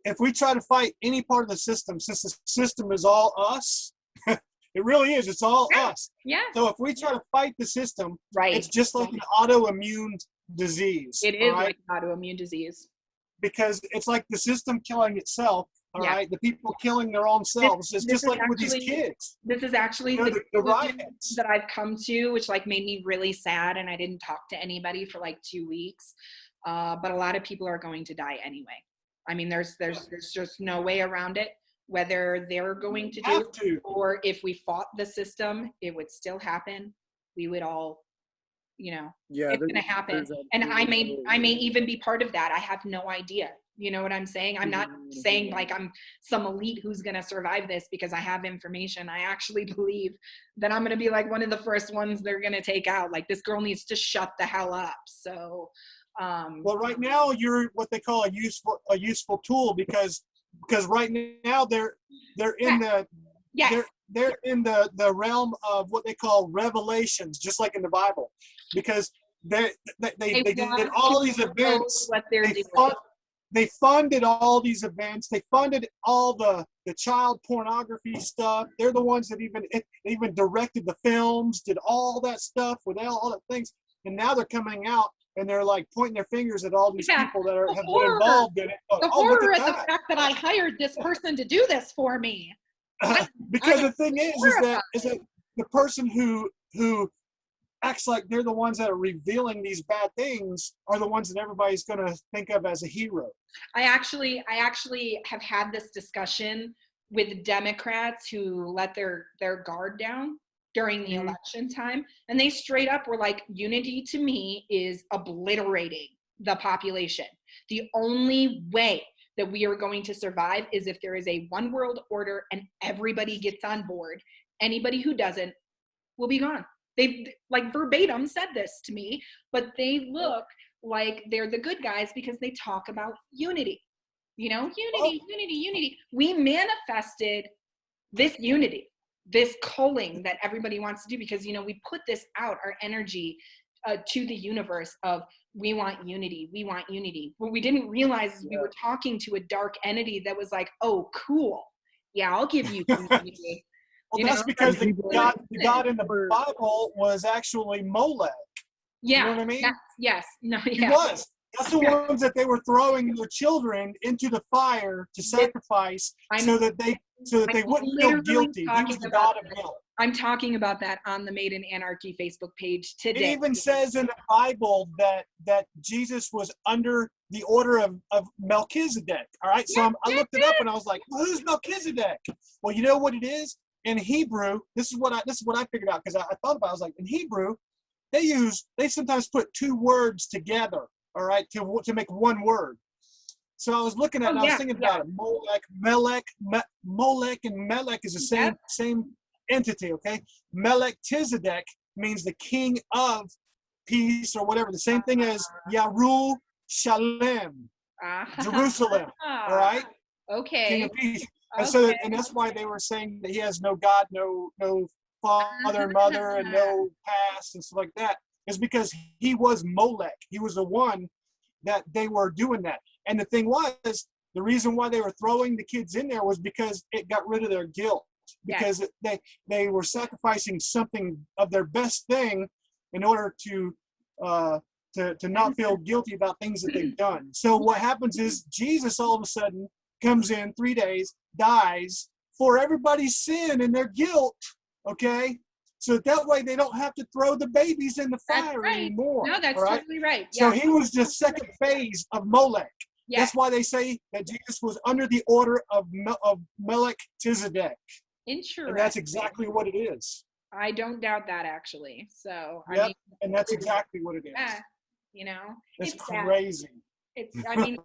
If we try to fight any part of the system, since the system is all us, it really is. It's all us. Yeah. So if we try to fight the system, Right. it's just like an autoimmune disease. It is all right? like autoimmune disease. Because it's like the system killing itself. All right, the people killing their own selves. It's just like with these kids. This is actually the conclusion riots that I've come to, which like made me really sad, and I didn't talk to anybody for like 2 weeks. But a lot of people are going to die anyway. I mean, there's just no way around it. Whether they're going to do it, or if we fought the system, it would still happen. We would all, it's going to happen. And I may even be part of that. I have no idea. You know what I'm saying? I'm not saying like I'm some elite who's going to survive this because I have information. I actually believe that I'm going to be like one of the first ones they're going to take out. Like, this girl needs to shut the hell up. So, well, right now you're what they call a useful tool because right now they're in the they're in the realm of what they call revelations, just like in the Bible, because they did all these events. What they're doing. They funded all these events. They funded all the child pornography stuff. They're the ones that even directed the films, did all that stuff with all the things. And now they're coming out and they're like pointing their fingers at all these people that have been involved in it. The horror at the fact that I hired this person to do this for me. Because the thing is that the person who acts like they're the ones that are revealing these bad things are the ones that everybody's going to think of as a hero. I actually have had this discussion with Democrats who let their guard down during the election time, and they straight up were like, unity to me is obliterating the population. The only way that we are going to survive is if there is a one world order and everybody gets on board. Anybody who doesn't will be gone. They've like verbatim said this to me, but they look like they're the good guys because they talk about unity. Unity. We manifested this unity, this culling that everybody wants to do because, we put this out, our energy to the universe of we want unity. What we didn't realize is we were talking to a dark entity that was like, oh, cool. Yeah, I'll give you unity. Well, that's because the God in the Bible was actually Molech. Yeah. You know what I mean? Yes. No, yeah. He was. That's the ones that they were throwing their children into the fire to sacrifice so that they wouldn't feel guilty. He was the God of guilt. I'm talking about that on the Maiden Anarchy Facebook page today. It even says in the Bible that Jesus was under the order of Melchizedek. All right, so I looked it up and I was like, well, who's Melchizedek? Well, you know what it is? In Hebrew, this is what I figured out because I thought about it. I was like, in Hebrew, they sometimes put two words together, all right, to make one word. So I was looking at it, and I was thinking about it. Molech and Melech is the same entity, okay? Melchizedek means the king of peace or whatever. The same thing as Yarul Shalem, Jerusalem, all right? Okay. King of peace. And Okay. so, and that's why they were saying that he has no God, no father and mother, and no past and stuff like that. It's because he was Molech. He was the one that they were doing that. And the thing was, the reason why they were throwing the kids in there was because it got rid of their guilt. Because they were sacrificing something of their best thing in order to not feel guilty about things that they've done. So what happens is Jesus all of a sudden comes in 3 days, dies for everybody's sin and their guilt, okay? So that way they don't have to throw the babies in the fire anymore. No, that's totally right. So he was the second phase of Molech. That's why they say that Jesus was under the order of Melchizedek. Interesting. And that's exactly what it is. I don't doubt that, actually. So I mean, and that's exactly what it is. You know, it's crazy. I mean,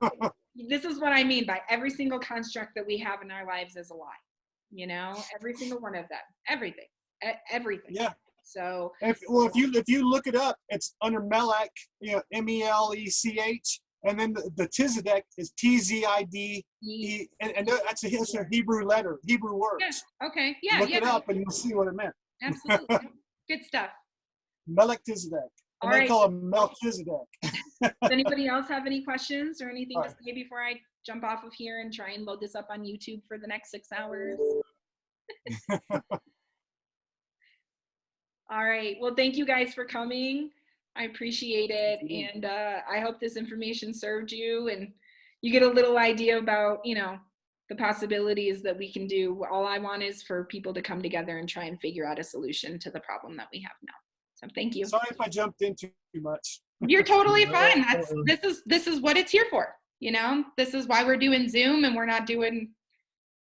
this is what I mean by every single construct that we have in our lives is a lie. You know, every single one of them, everything. Yeah. So if you look it up, it's under Melech, you know, Melech, and then the Tzedek is Tzide, and that's a Hebrew letter, Hebrew words. Yeah. Okay. Yeah. Look it up, and you'll see what it meant. Absolutely. Good stuff. Melchizedek. And they call him Melchizedek. Does anybody else have any questions or anything to say before I jump off of here and try and load this up on YouTube for the next 6 hours? All right. Well, thank you guys for coming. I appreciate it. And I hope this information served you and you get a little idea about, you know, the possibilities that we can do. All I want is for people to come together and try and figure out a solution to the problem that we have now. So thank you. Sorry if I jumped in too much. You're totally fine. This is what it's here for. You know, this is why we're doing Zoom and we're not doing,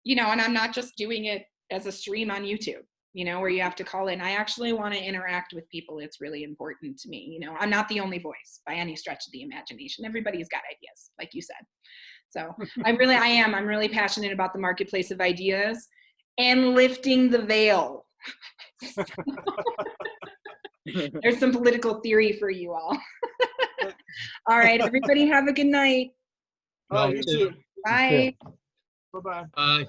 you know, and I'm not just doing it as a stream on YouTube, you know, where you have to call in. I actually want to interact with people. It's really important to me. You know, I'm not the only voice by any stretch of the imagination. Everybody's got ideas, like you said. So I'm really passionate about the marketplace of ideas and lifting the veil. There's some political theory for you all. All right, everybody have a good night. Oh, you too. Bye. Bye-bye. Bye.